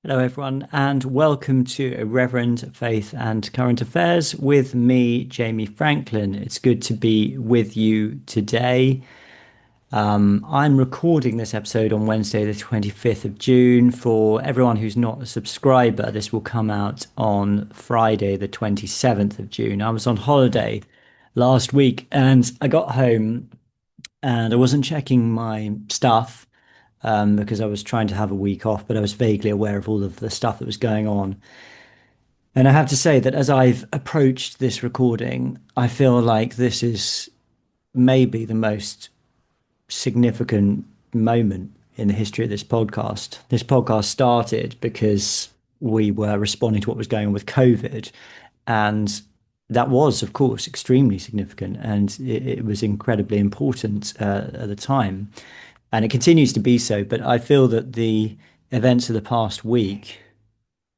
Hello, everyone, and welcome to Irreverent Faith and Current Affairs with me, Jamie Franklin. It's good to be with you today. I'm recording this episode on Wednesday, the 25th of June. For everyone who's not a subscriber, this will come out on Friday, the 27th of June. I was on holiday last week and I got home and I wasn't checking my stuff because I was trying to have a week off, but I was vaguely aware of all of the stuff that was going on. And I have to say that as I've approached this recording, I feel like this is maybe the most significant moment in the history of this podcast. This podcast started because we were responding to what was going on with COVID. And that was, of course, extremely significant. And it was incredibly important at the time. And it continues to be so. But I feel that the events of the past week,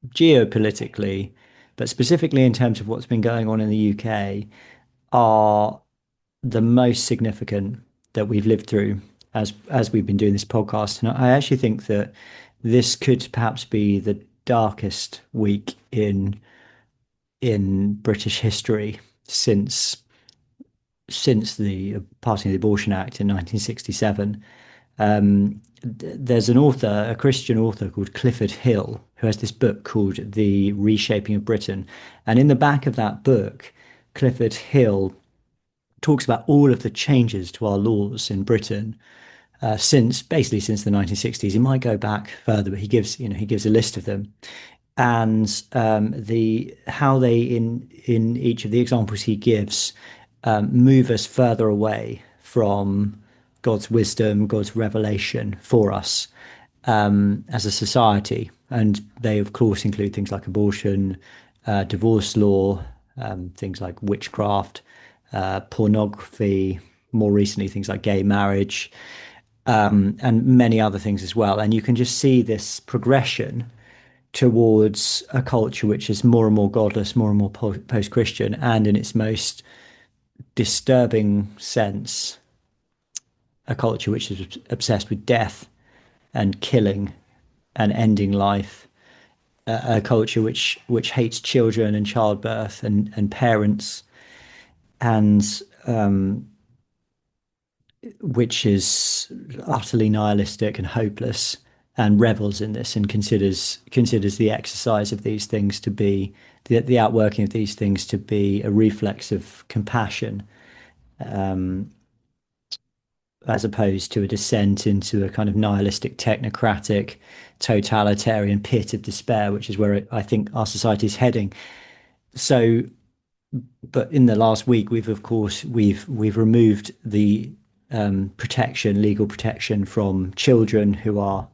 geopolitically, but specifically in terms of what's been going on in the UK, are the most significant that we've lived through as we've been doing this podcast. And I actually think that this could perhaps be the darkest week in British history since the passing of the Abortion Act in 1967. There's an author, a Christian author called Clifford Hill, who has this book called The Reshaping of Britain. And in the back of that book, Clifford Hill talks about all of the changes to our laws in Britain since the 1960s. He might go back further, but he gives a list of them, and the how they in each of the examples he gives move us further away from God's wisdom, God's revelation for us as a society. And they, of course, include things like abortion, divorce law, things like witchcraft, pornography, more recently, things like gay marriage, and many other things as well. And you can just see this progression towards a culture which is more and more godless, more and more post-Christian, and in its most disturbing sense, a culture which is obsessed with death and killing and ending life, a culture which hates children and childbirth and parents, and which is utterly nihilistic and hopeless and revels in this and considers the exercise of these things to be the outworking of these things to be a reflex of compassion, as opposed to a descent into a kind of nihilistic, technocratic, totalitarian pit of despair, which is where I think our society is heading. So, but in the last week, we've removed the legal protection from children who are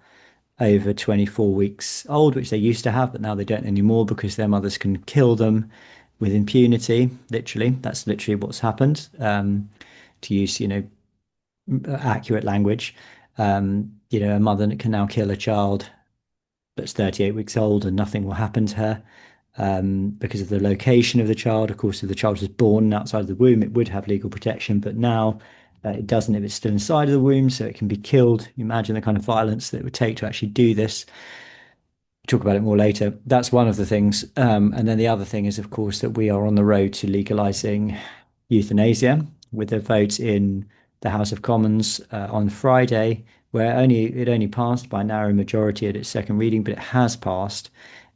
over 24 weeks old, which they used to have, but now they don't anymore because their mothers can kill them with impunity. Literally, that's literally what's happened. To use, accurate language, a mother can now kill a child that's 38 weeks old and nothing will happen to her because of the location of the child. Of course, if the child was born outside of the womb, it would have legal protection, but now it doesn't if it's still inside of the womb, so it can be killed. You imagine the kind of violence that it would take to actually do this. Talk about it more later. That's one of the things. And then the other thing is, of course, that we are on the road to legalizing euthanasia with a vote in the House of Commons on Friday, where it only passed by a narrow majority at its second reading, but it has passed.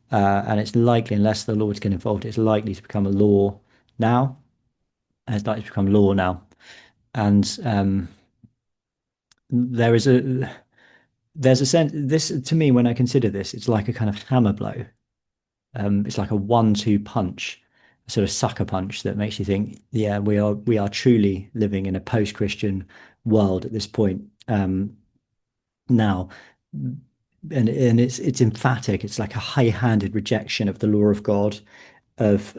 And it's likely, unless the Lords get involved, it's likely to become a law now. And it's likely to become law now. And there is a there's a sense this to me when I consider this, it's like a kind of hammer blow. It's like a one-two punch, a sort of sucker punch that makes you think, yeah, we are truly living in a post-Christian world at this point now. And it's emphatic. It's like a high-handed rejection of the law of God, of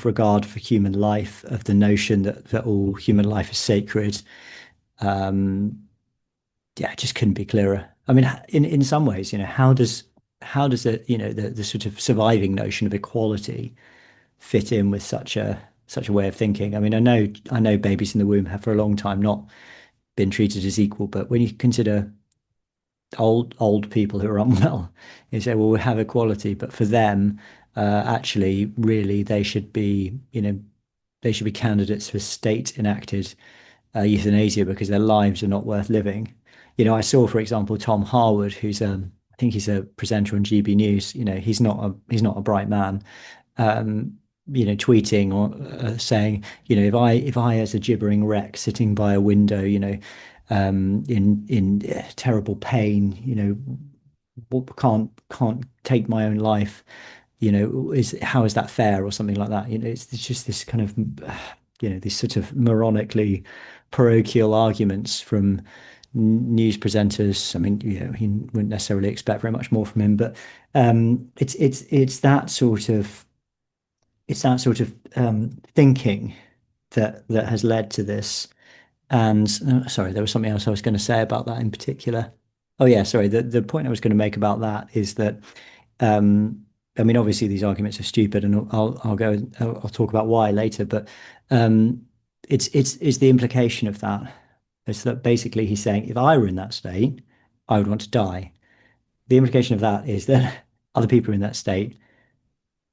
regard for human life, of the notion that all human life is sacred. Um, yeah, it just couldn't be clearer. I mean, in some ways, how does it, the sort of surviving notion of equality fit in with such a way of thinking? I mean, I know babies in the womb have for a long time not been treated as equal, but when you consider old people who are unwell. You say, well, we have equality, but for them, actually, really, they should be, they should be candidates for state enacted euthanasia because their lives are not worth living. I saw, for example, Tom Harwood, who's I think he's a presenter on GB News. He's not a bright man. Um, tweeting or saying, if I as a gibbering wreck sitting by a window, in terrible pain, can't take my own life, is how is that fair or something like that? It's just this kind of, these sort of moronically parochial arguments from news presenters. I mean, he wouldn't necessarily expect very much more from him, but it's that sort of thinking that has led to this. And sorry, there was something else I was going to say about that in particular. Oh yeah, sorry. The point I was going to make about that is that I mean, obviously these arguments are stupid, and I'll talk about why later. But um, it's the implication of that. It's that basically he's saying if I were in that state, I would want to die. The implication of that is that other people in that state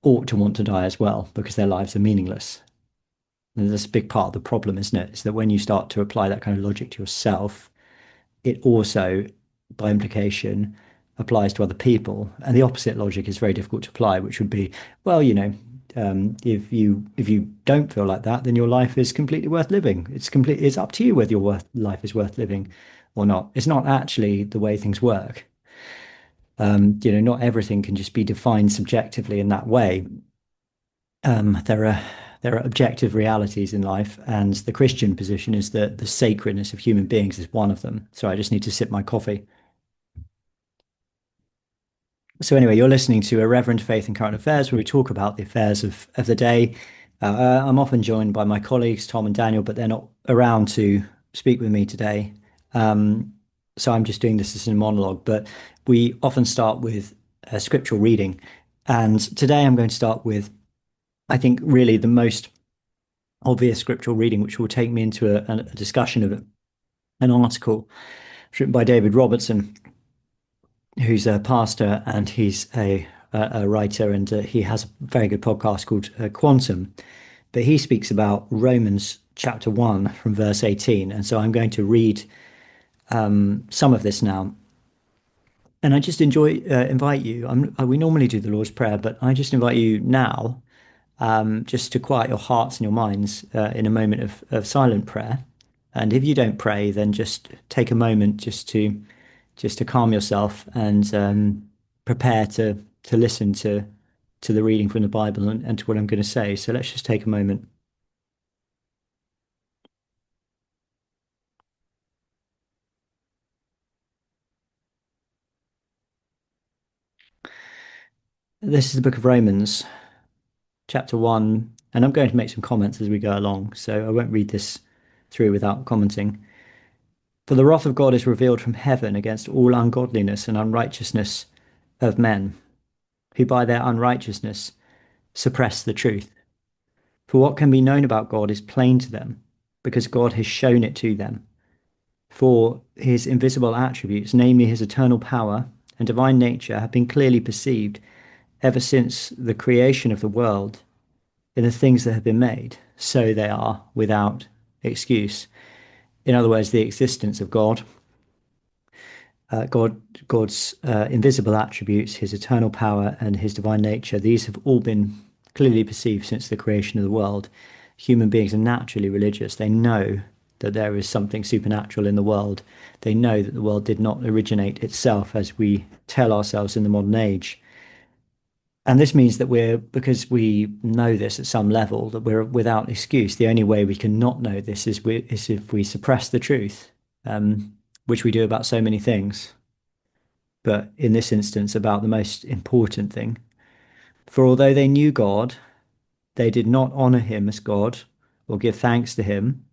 ought to want to die as well because their lives are meaningless. And that's a big part of the problem, isn't it? Is that when you start to apply that kind of logic to yourself, it also, by implication, applies to other people. And the opposite logic is very difficult to apply, which would be, well, if you don't feel like that, then your life is completely worth living. It's up to you whether life is worth living or not. It's not actually the way things work. Not everything can just be defined subjectively in that way. There are objective realities in life, and the Christian position is that the sacredness of human beings is one of them. So I just need to sip my coffee. So anyway, you're listening to Irreverent Faith and Current Affairs, where we talk about the affairs of the day. I'm often joined by my colleagues, Tom and Daniel, but they're not around to speak with me today. Um, so I'm just doing this as a monologue, but we often start with a scriptural reading. And today I'm going to start with, I think, really the most obvious scriptural reading, which will take me into a discussion of an article written by David Robertson, who's a pastor and he's a writer, and he has a very good podcast called Quantum. But he speaks about Romans chapter 1 from verse 18. And so I'm going to read some of this now. And I just invite you. We normally do the Lord's Prayer, but I just invite you now, just to quiet your hearts and your minds in a moment of silent prayer. And if you don't pray, then just take a moment just to calm yourself and prepare to listen to the reading from the Bible and to what I'm going to say. So let's just take a moment. This is the book of Romans, chapter 1, and I'm going to make some comments as we go along, so I won't read this through without commenting. For the wrath of God is revealed from heaven against all ungodliness and unrighteousness of men, who by their unrighteousness suppress the truth. For what can be known about God is plain to them, because God has shown it to them. For his invisible attributes, namely his eternal power and divine nature, have been clearly perceived ever since the creation of the world in the things that have been made, so they are without excuse. In other words, the existence of God, God's invisible attributes, his eternal power, and his divine nature, these have all been clearly perceived since the creation of the world. Human beings are naturally religious. They know that there is something supernatural in the world. They know that the world did not originate itself, as we tell ourselves in the modern age. And this means that because we know this at some level, that we're without excuse. The only way we can not know this is if we suppress the truth, which we do about so many things. But in this instance, about the most important thing. For although they knew God, they did not honor him as God or give thanks to him,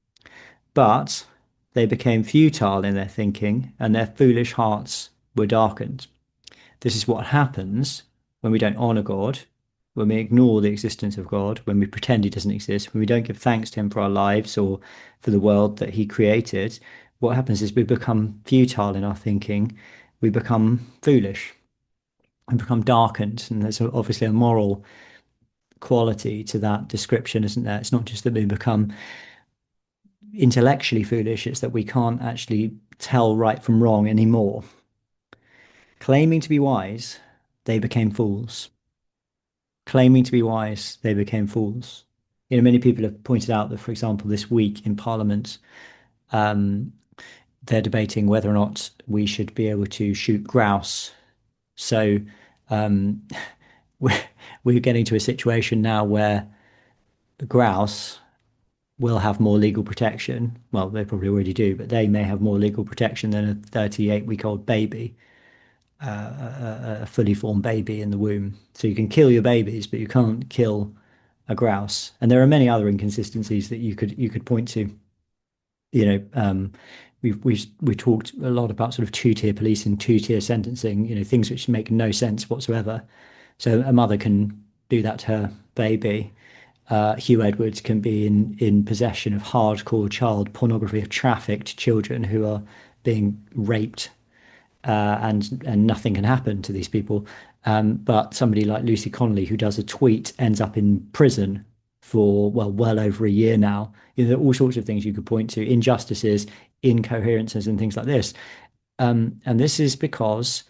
but they became futile in their thinking, and their foolish hearts were darkened. This is what happens when we don't honor God, when we ignore the existence of God, when we pretend he doesn't exist, when we don't give thanks to him for our lives or for the world that he created. What happens is we become futile in our thinking, we become foolish and become darkened. And there's obviously a moral quality to that description, isn't there? It's not just that we become intellectually foolish, it's that we can't actually tell right from wrong anymore. Claiming to be wise, they became fools. Claiming to be wise, they became fools. Many people have pointed out that, for example, this week in Parliament, um, they're debating whether or not we should be able to shoot grouse. So um, we're, we're getting to a situation now where the grouse will have more legal protection. Well, they probably already do, but they may have more legal protection than a 38-week-old baby, a fully formed baby in the womb. So you can kill your babies, but you can't kill a grouse. And there are many other inconsistencies that you could point to. You know, we talked a lot about sort of two-tier policing, two-tier sentencing. Things which make no sense whatsoever. So a mother can do that to her baby. Hugh Edwards can be in possession of hardcore child pornography, of trafficked children who are being raped, and nothing can happen to these people. But somebody like Lucy Connolly, who does a tweet, ends up in prison for well over a year now. There are all sorts of things you could point to, injustices, incoherences, and things like this. And this is because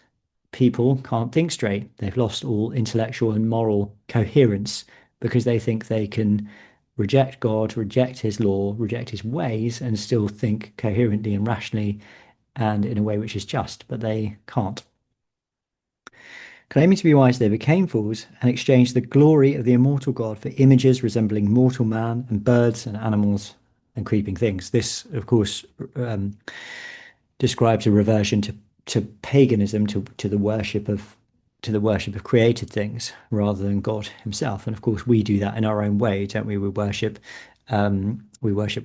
people can't think straight. They've lost all intellectual and moral coherence because they think they can reject God, reject his law, reject his ways, and still think coherently and rationally and in a way which is just, but they can't. Claiming to be wise, they became fools and exchanged the glory of the immortal God for images resembling mortal man and birds and animals and creeping things. This, of course, describes a reversion to paganism, to the worship of created things rather than God himself. And of course, we do that in our own way, don't we? We worship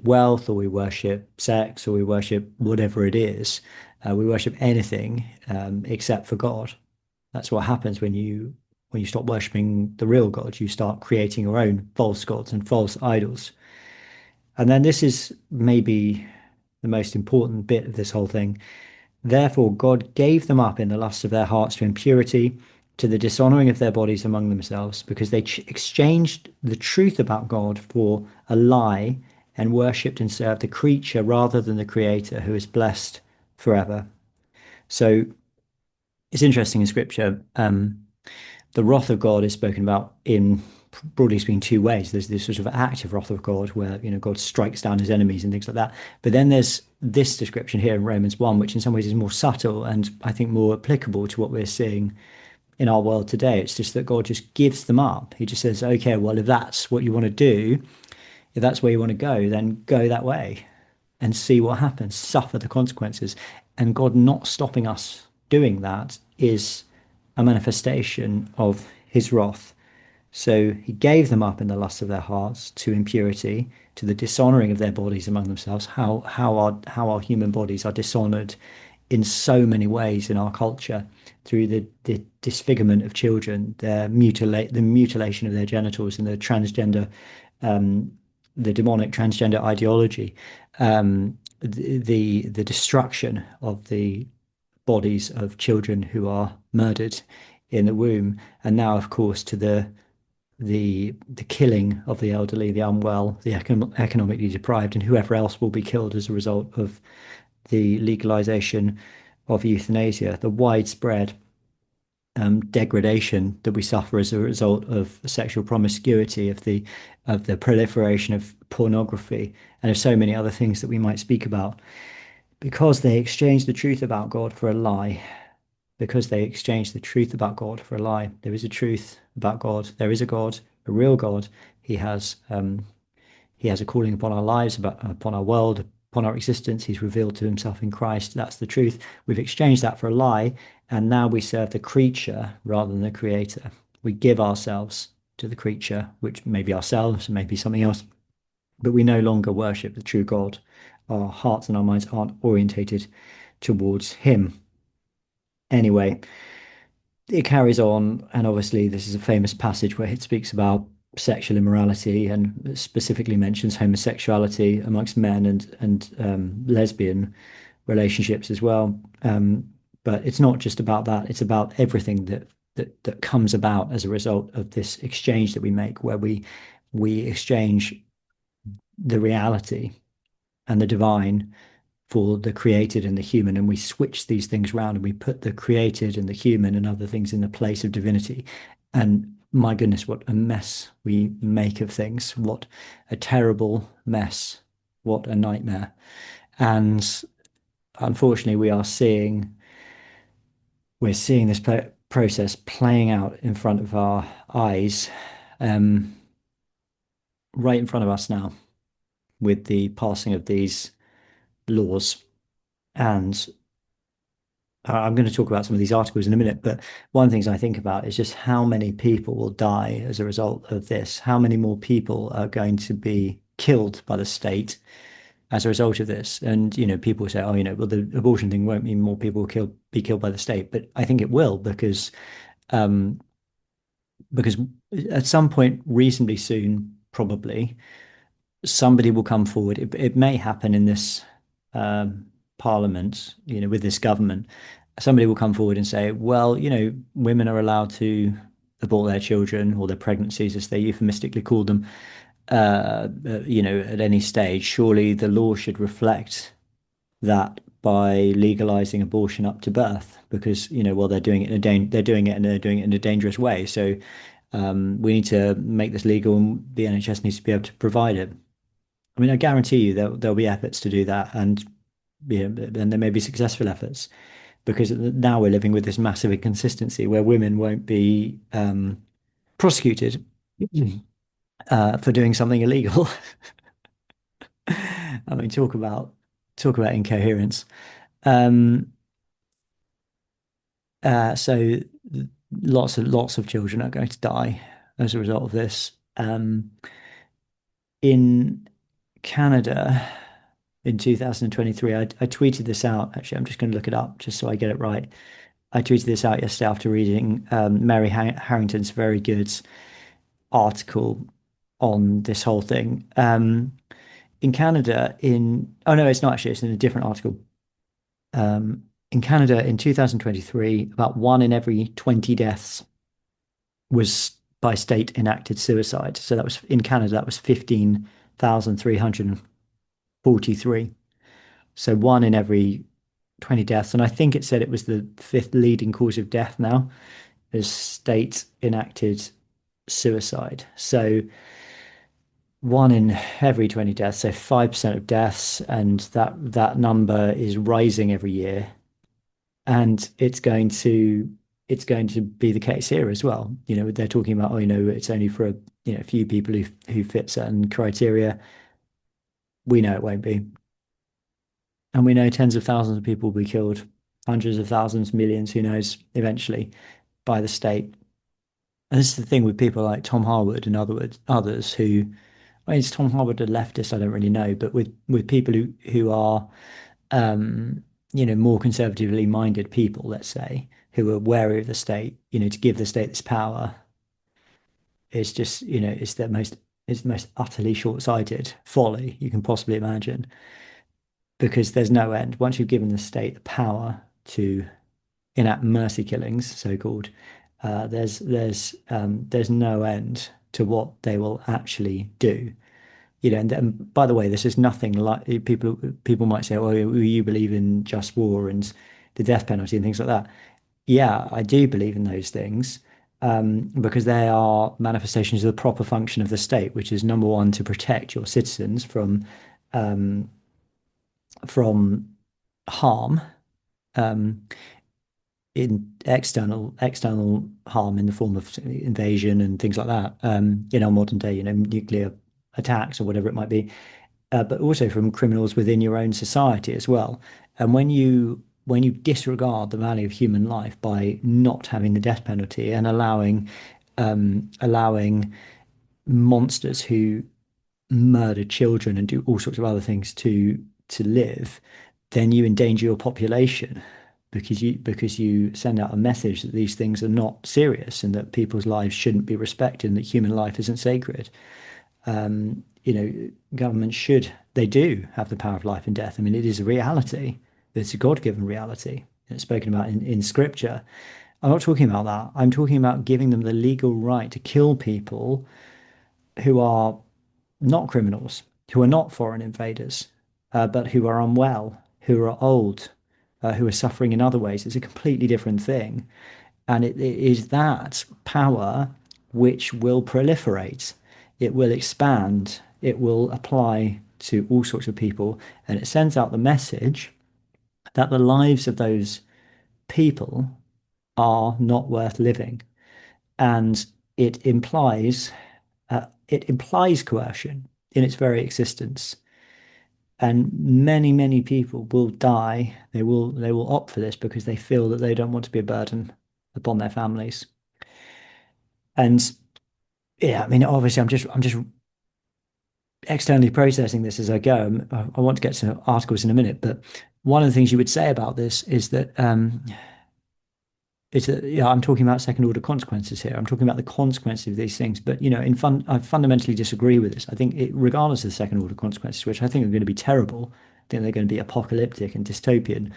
wealth, or we worship sex, or we worship whatever it is. We worship anything except for God. That's what happens when you stop worshiping the real God. You start creating your own false gods and false idols. And then this is maybe the most important bit of this whole thing. Therefore, God gave them up in the lust of their hearts to impurity, to the dishonoring of their bodies among themselves, because they exchanged the truth about God for a lie and worshipped and served the creature rather than the Creator, who is blessed forever. So it's interesting in Scripture. The wrath of God is spoken about in, broadly speaking, two ways. There's this sort of active wrath of God where, God strikes down his enemies and things like that. But then there's this description here in Romans 1, which in some ways is more subtle and I think more applicable to what we're seeing in our world today. It's just that God just gives them up. He just says, okay, well, if that's what you want to do, if that's where you want to go, then go that way and see what happens, suffer the consequences. And God not stopping us doing that is a manifestation of his wrath. So he gave them up in the lust of their hearts to impurity, to the dishonoring of their bodies among themselves. How our human bodies are dishonored in so many ways in our culture, through the disfigurement of children, the mutilation of their genitals, and the demonic transgender ideology, the destruction of the bodies of children who are murdered in the womb, and now, of course, to the killing of the elderly, the unwell, the economically deprived, and whoever else will be killed as a result of the legalization of euthanasia, the widespread degradation that we suffer as a result of sexual promiscuity, of the proliferation of pornography, and of so many other things that we might speak about, because they exchanged the truth about God for a lie. Because they exchanged the truth about God for a lie. There is a truth about God. There is a God, a real God. He has a calling upon our lives, upon our world, upon our existence. He's revealed to himself in Christ. That's the truth. We've exchanged that for a lie, and now we serve the creature rather than the creator. We give ourselves to the creature, which may be ourselves, may be something else, but we no longer worship the true God. Our hearts and our minds aren't orientated towards him. Anyway, it carries on, and obviously this is a famous passage where it speaks about sexual immorality and specifically mentions homosexuality amongst men and lesbian relationships as well. But it's not just about that. It's about everything that comes about as a result of this exchange that we make, where we exchange the reality and the divine for the created and the human, and we switch these things around and we put the created and the human and other things in the place of divinity. And my goodness, what a mess we make of things. What a terrible mess. What a nightmare. And unfortunately, we're seeing this process playing out in front of our eyes, um, right in front of us now, with the passing of these laws. And I'm going to talk about some of these articles in a minute, but one of the things I think about is just how many people will die as a result of this. How many more people are going to be killed by the state as a result of this? And, people say, oh, well, the abortion thing won't mean more people will be killed by the state. But I think it will um, because at some point, reasonably soon, probably, somebody will come forward. It may happen in this parliament, with this government. Somebody will come forward and say, well, women are allowed to abort their children or their pregnancies, as they euphemistically call them, at any stage. Surely the law should reflect that by legalizing abortion up to birth, because well, they're doing it in a dangerous way. So we need to make this legal, and the NHS needs to be able to provide it. I mean, I guarantee you there'll be efforts to do that, and and there may be successful efforts, because now we're living with this massive inconsistency where women won't be prosecuted for doing something illegal. I mean, talk about incoherence. Um, so lots of children are going to die as a result of this. In Canada in 2023, I tweeted this out. Actually, I'm just going to look it up just so I get it right. I tweeted this out yesterday after reading Mary Harrington's very good article on this whole thing. In Canada, oh no, it's not actually, it's in a different article. In Canada in 2023, about one in every 20 deaths was by state enacted suicide. So that was in Canada, that was 15,343. So one in every 20 deaths. And I think it said it was the fifth leading cause of death now is state enacted suicide. So one in every 20 deaths, so 5% of deaths, and that number is rising every year. And it's going to be the case here as well. They're talking about, oh, it's only for a few people who fit certain criteria. We know it won't be. And we know tens of thousands of people will be killed, hundreds of thousands, millions, who knows, eventually by the state. And this is the thing with people like Tom Harwood and others who, I mean, is Tom Harwood a leftist? I don't really know, but with people who are, more conservatively minded people, let's say, who are wary of the state, to give the state this power is just, it's the most utterly short-sighted folly you can possibly imagine, because there's no end. Once you've given the state the power to enact mercy killings, so-called, there's no end to what they will actually do. And by the way, this is nothing like people might say, "Oh, you believe in just war and the death penalty and things like that." Yeah, I do believe in those things, because they are manifestations of the proper function of the state, which is number one, to protect your citizens um, from harm, um, in external harm in the form of invasion and things like that. In our modern day, nuclear attacks or whatever it might be, but also from criminals within your own society as well. And when you disregard the value of human life by not having the death penalty and allowing monsters who murder children and do all sorts of other things to live, then you endanger your population, because you send out a message that these things are not serious and that people's lives shouldn't be respected and that human life isn't sacred. Governments they do have the power of life and death. I mean, it is a reality. It's a God-given reality. that's spoken about in Scripture. I'm not talking about that. I'm talking about giving them the legal right to kill people who are not criminals, who are not foreign invaders, but who are unwell, who are old, who are suffering in other ways. It's a completely different thing. And it is that power which will proliferate, it will expand, it will apply to all sorts of people. And it sends out the message that the lives of those people are not worth living. And it implies coercion in its very existence. And many people will die. They will opt for this because they feel that they don't want to be a burden upon their families. And yeah, I mean, obviously, I'm just externally processing this as I go. I want to get to articles in a minute, but one of the things you would say about this is that it's a, yeah, I'm talking about second order consequences here. I'm talking about the consequences of these things. But I fundamentally disagree with this. I think regardless of the second order consequences, which I think are going to be terrible, I think they're going to be apocalyptic and dystopian.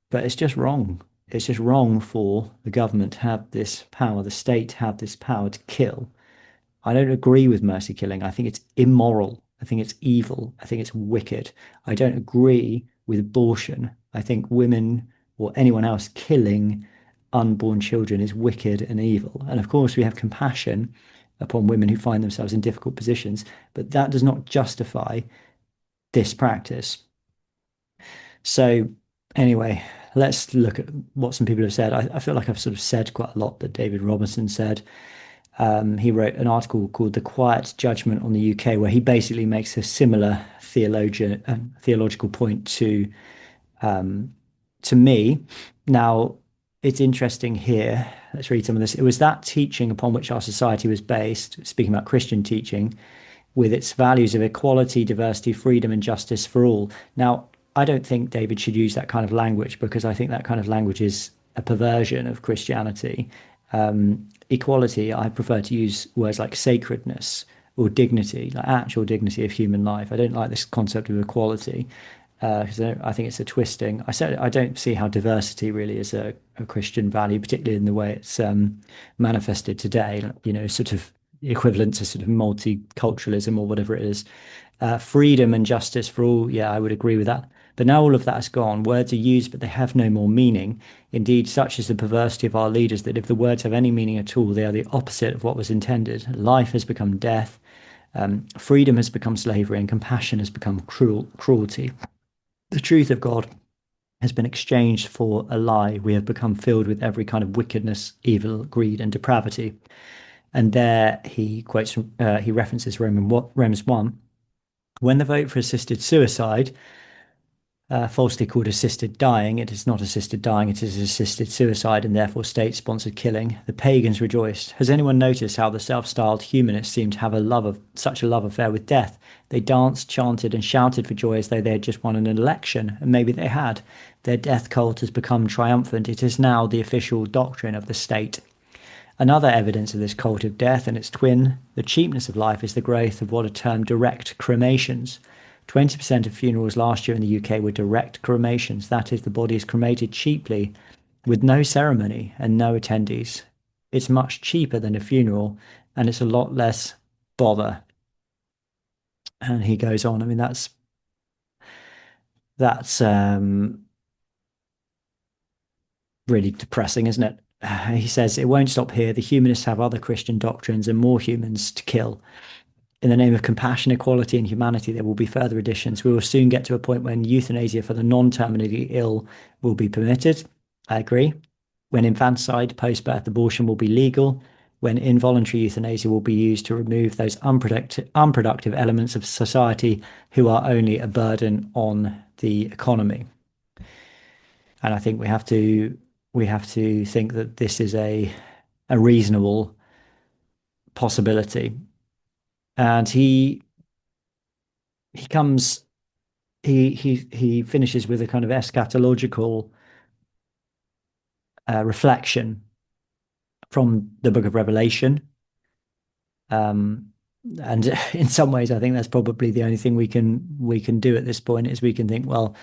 But it's just wrong. It's just wrong for the government to have this power, the state to have this power to kill. I don't agree with mercy killing. I think it's immoral. I think it's evil. I think it's wicked. I don't agree with abortion. I think women or anyone else killing unborn children is wicked and evil. And of course, we have compassion upon women who find themselves in difficult positions, but that does not justify this practice. So, anyway, let's look at what some people have said. I feel like I've sort of said quite a lot that David Robertson said. He wrote an article called "The Quiet Judgment on the UK," where he basically makes a similar theological point to me. Now, it's interesting here. Let's read some of this. It was that teaching upon which our society was based, speaking about Christian teaching, with its values of equality, diversity, freedom, and justice for all. Now, I don't think David should use that kind of language because I think that kind of language is a perversion of Christianity. Equality, I prefer to use words like sacredness or dignity, like actual dignity of human life. I don't like this concept of equality because I think it's a twisting. I don't see how diversity really is a Christian value, particularly in the way it's manifested today. Sort of equivalent to sort of multiculturalism or whatever it is. Freedom and justice for all. Yeah, I would agree with that. But now all of that has gone. Words are used, but they have no more meaning. Indeed, such is the perversity of our leaders that if the words have any meaning at all, they are the opposite of what was intended. Life has become death, freedom has become slavery, and compassion has become cruelty. The truth of God has been exchanged for a lie. We have become filled with every kind of wickedness, evil, greed, and depravity. And there he references Romans 1. When the vote for assisted suicide, falsely called assisted dying, it is not assisted dying, it is assisted suicide and therefore state-sponsored killing, the pagans rejoiced. Has anyone noticed how the self-styled humanists seem to have such a love affair with death? They danced, chanted, and shouted for joy as though they had just won an election, and maybe they had. Their death cult has become triumphant. It is now the official doctrine of the state. Another evidence of this cult of death and its twin, the cheapness of life, is the growth of what are termed direct cremations. 20% of funerals last year in the UK were direct cremations. That is, the body is cremated cheaply with no ceremony and no attendees. It's much cheaper than a funeral and it's a lot less bother. And he goes on. I mean, that's really depressing, isn't it? He says it won't stop here. The humanists have other Christian doctrines and more humans to kill. In the name of compassion, equality, and humanity, there will be further additions. We will soon get to a point when euthanasia for the non-terminally ill will be permitted. I agree. When infanticide, post-birth abortion will be legal. When involuntary euthanasia will be used to remove those unproductive elements of society who are only a burden on the economy. And I think we have to think that this is a reasonable possibility. And he comes he finishes with a kind of eschatological reflection from the book of Revelation. And in some ways, I think that's probably the only thing we can do at this point is we can think, well,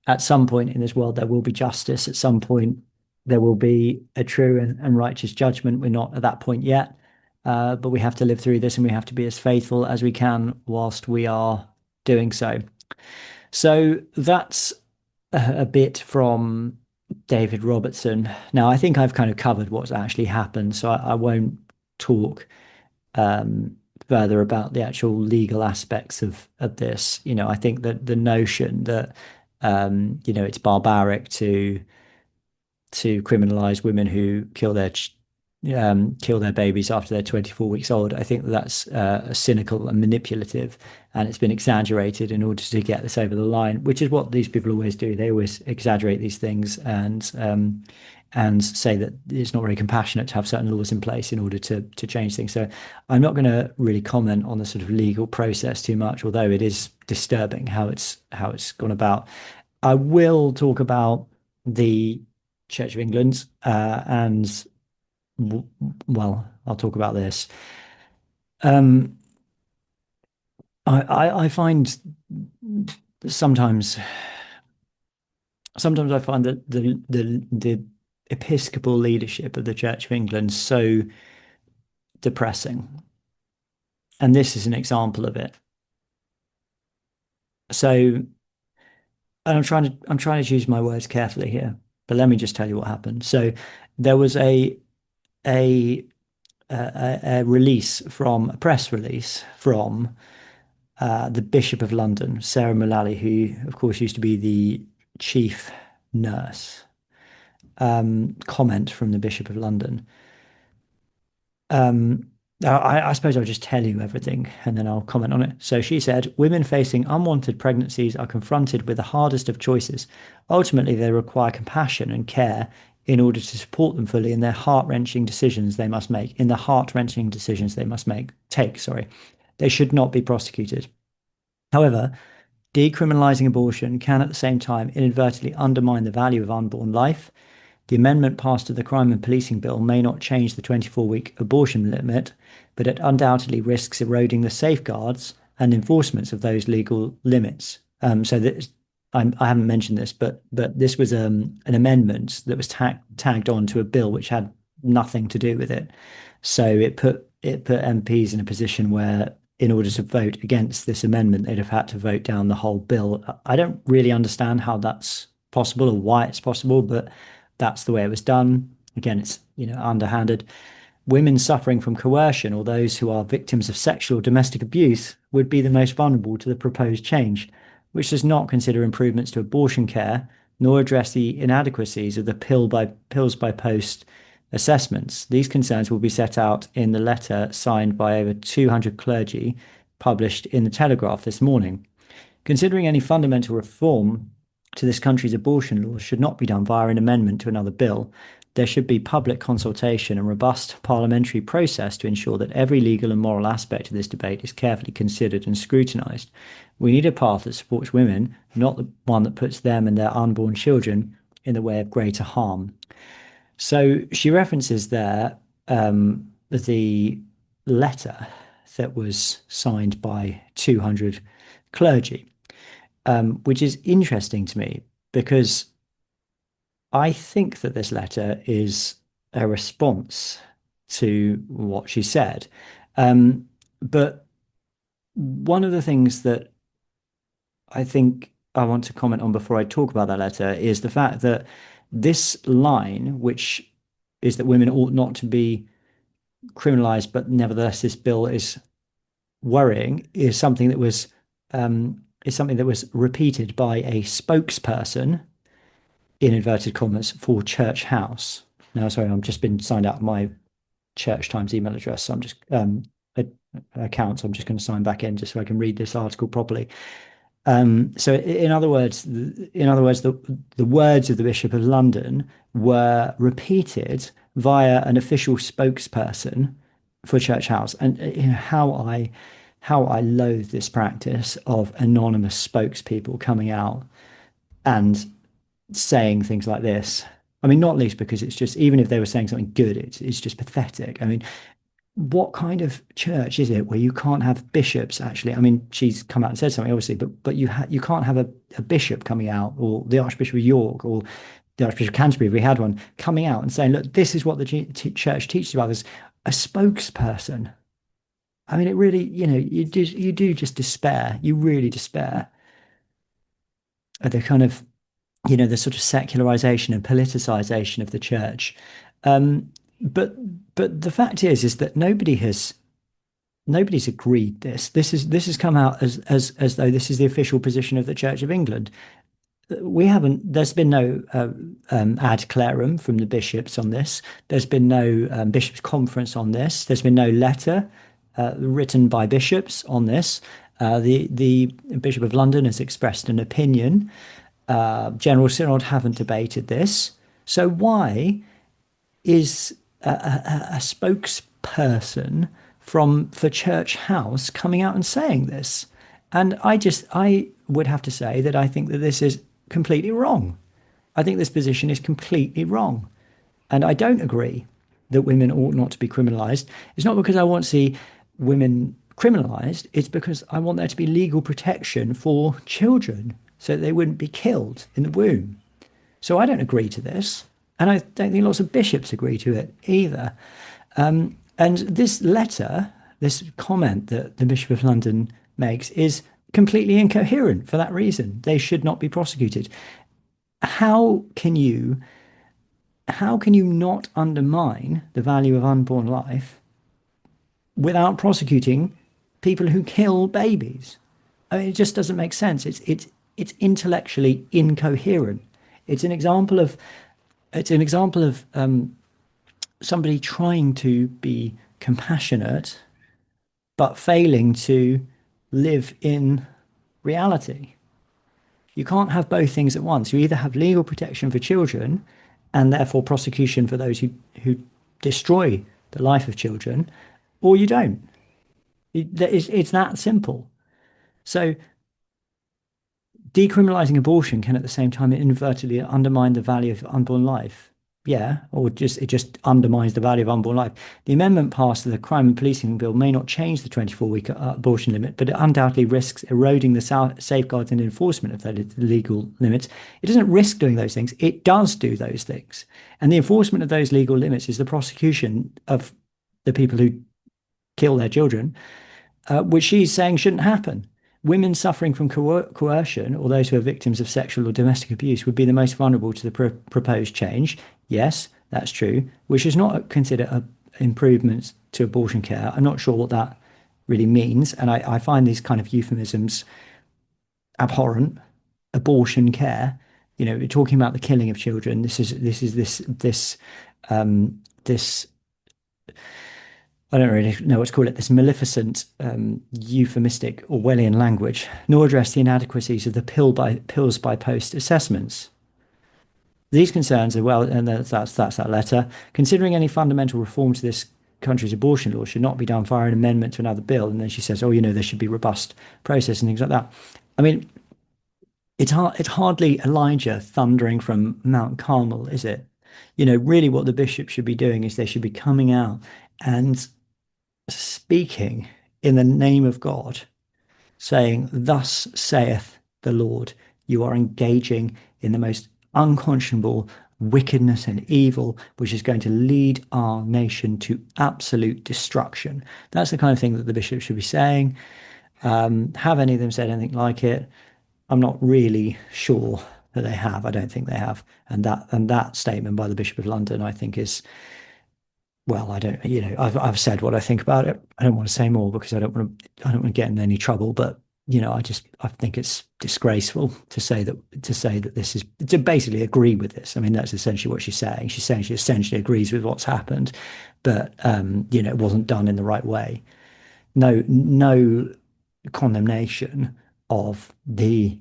at some point in this world there will be justice. At some point there will be a true and righteous judgment. We're not at that point yet, but we have to live through this and we have to be as faithful as we can whilst we are doing so. So that's a bit from David Robertson. Now, I think I've kind of covered what's actually happened, so I won't talk um, further about the actual legal aspects of this. I think that the notion that it's barbaric to criminalize women who kill their babies after they're 24 weeks old. I think that's cynical and manipulative, and it's been exaggerated in order to get this over the line, which is what these people always do. They always exaggerate these things and say that it's not very compassionate to have certain laws in place in order to change things. So I'm not going to really comment on the sort of legal process too much, although it is disturbing how it's gone about. I will talk about the Church of England and well, I'll talk about this. Um, I find sometimes sometimes I find that the Episcopal leadership of the Church of England so depressing, and this is an example of it. So, and I'm trying to choose my words carefully here, but let me just tell you what happened. So, there was a a release from a press release from the Bishop of London, Sarah Mullally, who, of course, used to be the chief nurse. Comment from the Bishop of London. Um, I suppose I'll just tell you everything and then I'll comment on it. So she said, women facing unwanted pregnancies are confronted with the hardest of choices. Ultimately, they require compassion and care in order to support them fully in their heart-wrenching decisions they must make, in the heart-wrenching decisions they must take, sorry. They should not be prosecuted. However, decriminalizing abortion can at the same time inadvertently undermine the value of unborn life. The amendment passed to the Crime and Policing Bill may not change the 24-week abortion limit, but it undoubtedly risks eroding the safeguards and enforcements of those legal limits. So that I haven't mentioned this, but this was an amendment that was tagged on to a bill which had nothing to do with it. So it put MPs in a position where, in order to vote against this amendment, they'd have had to vote down the whole bill. I don't really understand how that's possible or why it's possible, but that's the way it was done. Again, it's underhanded. Women suffering from coercion or those who are victims of sexual or domestic abuse would be the most vulnerable to the proposed change, which does not consider improvements to abortion care nor address the inadequacies of the pills by post assessments. These concerns will be set out in the letter signed by over 200 clergy published in the Telegraph this morning. Considering any fundamental reform to this country's abortion laws should not be done via an amendment to another bill, there should be public consultation and robust parliamentary process to ensure that every legal and moral aspect of this debate is carefully considered and scrutinised. We need a path that supports women, not the one that puts them and their unborn children in the way of greater harm. So she references there the letter that was signed by 200 clergy, which is interesting to me because I think that this letter is a response to what she said. But one of the things that I think I want to comment on before I talk about that letter is the fact that this line, which is that women ought not to be criminalized, but nevertheless this bill is worrying, is something that was repeated by a spokesperson in inverted commas for Church House. Now, sorry, I've just been signed out of my Church Times email address, so I'm just account. So I'm just going to sign back in just so I can read this article properly. So in other words, the words of the Bishop of London were repeated via an official spokesperson for Church House, and how I loathe this practice of anonymous spokespeople coming out and saying things like this. I mean, not least because it's just, even if they were saying something good, it's just pathetic. I mean, what kind of church is it where you can't have bishops actually? I mean, she's come out and said something, obviously, but you can't have a bishop coming out, or the Archbishop of York, or the Archbishop of Canterbury, if we had one, coming out and saying, "Look, this is what the church teaches about this." A spokesperson. I mean, it really, you do just despair. You really despair at the kind of, the sort of secularization and politicization of the church. Um, but but the fact is that nobody's agreed this. This has come out as though this is the official position of the Church of England. We haven't. There's been no ad clerum from the bishops on this. There's been no bishops' conference on this. There's been no letter written by bishops on this. The Bishop of London has expressed an opinion. General Synod haven't debated this. So why is a spokesperson for Church House coming out and saying this? And I would have to say that I think that this is completely wrong. I think this position is completely wrong. And I don't agree that women ought not to be criminalized. It's not because I want to see women criminalized, it's because I want there to be legal protection for children so that they wouldn't be killed in the womb. So I don't agree to this. And I don't think lots of bishops agree to it either. And this letter, this comment that the Bishop of London makes is completely incoherent for that reason. They should not be prosecuted. How can you how can you not undermine the value of unborn life without prosecuting people who kill babies? I mean, it just doesn't make sense. It's intellectually incoherent. It's an example of it's an example of somebody trying to be compassionate but failing to live in reality. You can't have both things at once. You either have legal protection for children and therefore prosecution for those who destroy the life of children, or you don't. It's that simple. So decriminalizing abortion can at the same time inadvertently undermine the value of unborn life. Yeah, or just it just undermines the value of unborn life. The amendment passed to the Crime and Policing Bill may not change the 24-week abortion limit, but it undoubtedly risks eroding the safeguards and enforcement of the legal limits. It doesn't risk doing those things. It does do those things. And the enforcement of those legal limits is the prosecution of the people who kill their children, which she's saying shouldn't happen. Women suffering from coercion or those who are victims of sexual or domestic abuse would be the most vulnerable to the proposed change. Yes, that's true, which is not considered improvements to abortion care. I'm not sure what that really means. And I find these kind of euphemisms abhorrent. Abortion care, we're talking about the killing of children. This I don't really know what to call it, this maleficent, euphemistic Orwellian language, nor address the inadequacies of the pills by post assessments. These concerns are well, and that's that letter. Considering any fundamental reform to this country's abortion law should not be done via an amendment to another bill. And then she says, oh, there should be robust process and things like that. I mean, it's hardly Elijah thundering from Mount Carmel, is it? Really what the bishop should be doing is they should be coming out and speaking in the name of God, saying, "Thus saith the Lord," you are engaging in the most unconscionable wickedness and evil, which is going to lead our nation to absolute destruction. That's the kind of thing that the bishop should be saying. Have any of them said anything like it? I'm not really sure that they have. I don't think they have. And that statement by the Bishop of London, I think, is well, I don't, I've said what I think about it. I don't want to say more because I don't want to get in any trouble. But I think it's disgraceful to say that this is to basically agree with this. I mean, that's essentially what she's saying. She's saying she essentially agrees with what's happened, but it wasn't done in the right way. No condemnation of the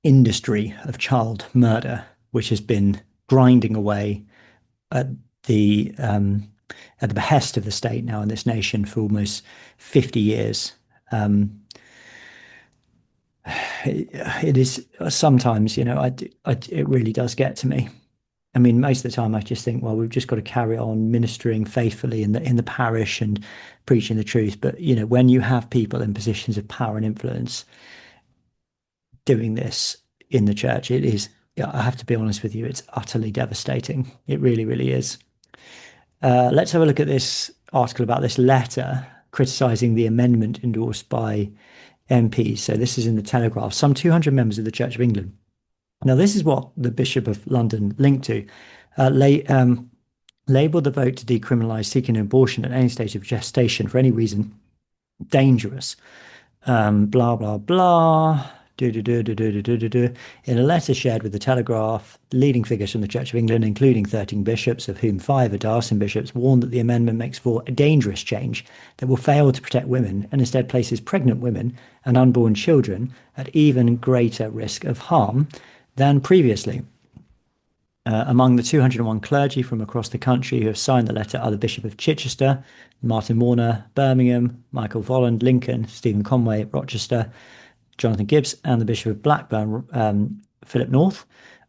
industry of child murder, which has been grinding away at the behest of the state now in this nation for almost 50 years. It is sometimes, it really does get to me. I mean, most of the time I just think, well, we've just got to carry on ministering faithfully in the parish and preaching the truth. But when you have people in positions of power and influence doing this in the church, it is, yeah, I have to be honest with you, it's utterly devastating. It really, really is. Let's have a look at this article about this letter criticising the amendment endorsed by MPs. So this is in the Telegraph. Some 200 members of the Church of England. Now, this is what the Bishop of London linked to. Uh, la Labelled the vote to decriminalise seeking an abortion at any stage of gestation for any reason dangerous. Blah, blah, blah. In a letter shared with the Telegraph, leading figures from the Church of England, including 13 bishops, of whom 5 are diocesan bishops, warned that the amendment makes for a dangerous change that will fail to protect women and instead places pregnant women and unborn children at even greater risk of harm than previously. Among the 201 clergy from across the country who have signed the letter are the Bishop of Chichester, Martin Warner, Birmingham, Michael Volland, Lincoln, Stephen Conway, Rochester, Jonathan Gibbs, and the Bishop of Blackburn, Philip North.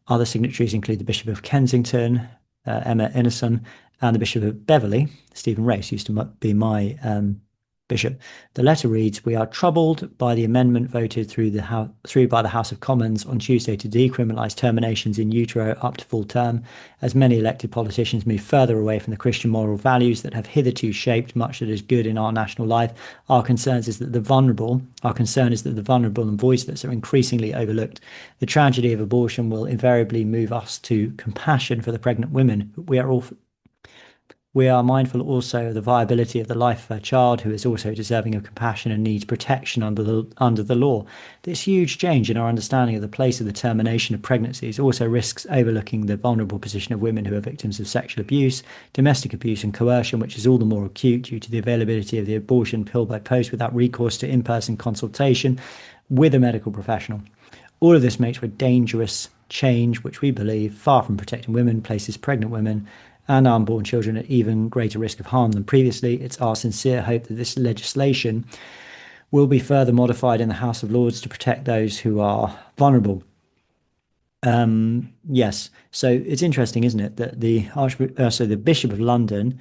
Other signatories include the Bishop of Kensington, Emma Innocent, and the Bishop of Beverley, Stephen Race, used to be my bishop. The letter reads, "We are troubled by the amendment voted through by the House of Commons on Tuesday to decriminalise terminations in utero up to full term, as many elected politicians move further away from the Christian moral values that have hitherto shaped much that is good in our national life. Our concern is that the vulnerable and voiceless are increasingly overlooked. The tragedy of abortion will invariably move us to compassion for the pregnant women. We are mindful also of the viability of the life of her child, who is also deserving of compassion and needs protection under the law. This huge change in our understanding of the place of the termination of pregnancies also risks overlooking the vulnerable position of women who are victims of sexual abuse, domestic abuse, and coercion, which is all the more acute due to the availability of the abortion pill by post without recourse to in-person consultation with a medical professional. All of this makes for a dangerous change, which we believe, far from protecting women, places pregnant women and unborn children at even greater risk of harm than previously. It's our sincere hope that this legislation will be further modified in the House of Lords to protect those who are vulnerable." Yes, so it's interesting, isn't it, that the Bishop of London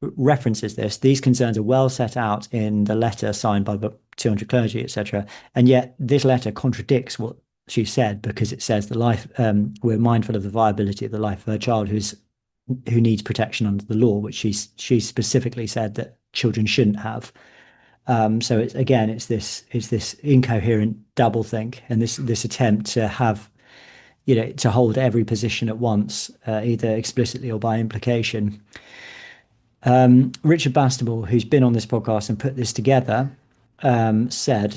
references this. These concerns are well set out in the letter signed by the 200 clergy, etc. And yet this letter contradicts what she said, because it says we're mindful of the viability of the life of her child who needs protection under the law, which she specifically said that children shouldn't have. So it's this incoherent doublethink and this attempt to have to hold every position at once, either explicitly or by implication. Richard Bastable, who's been on this podcast and put this together, said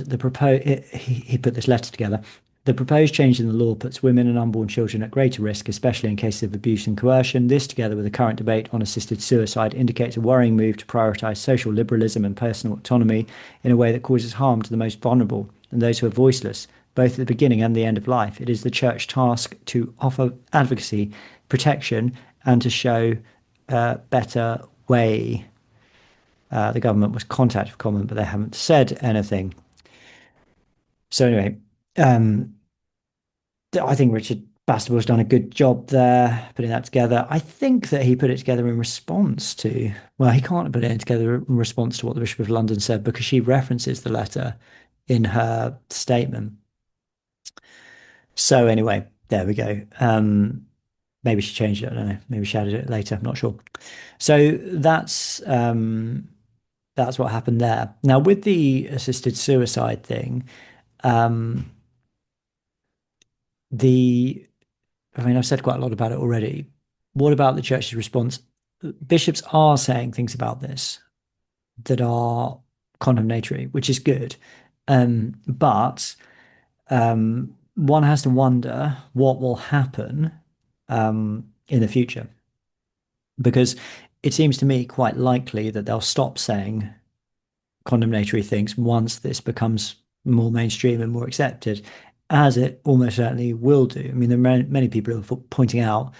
he put this letter together. The proposed change in the law puts women and unborn children at greater risk, especially in cases of abuse and coercion. This, together with the current debate on assisted suicide, indicates a worrying move to prioritise social liberalism and personal autonomy in a way that causes harm to the most vulnerable and those who are voiceless, both at the beginning and the end of life. It is the Church's task to offer advocacy, protection, and to show a better way. The government was contacted for comment, but they haven't said anything. So anyway, I think Richard Bastable's done a good job there putting that together. I think that he put it together in response to, well, he can't put it together in response to what the Bishop of London said, because she references the letter in her statement. So anyway, there we go. Maybe she changed it. I don't know. Maybe she added it later. I'm not sure. So that's what happened there. Now, with the assisted suicide thing, I've said quite a lot about it already. What about the church's response? Bishops are saying things about this that are condemnatory, which is good. But one has to wonder what will happen in the future, because it seems to me quite likely that they'll stop saying condemnatory things once this becomes more mainstream and more accepted, as it almost certainly will do. I mean, there are many people who are pointing out,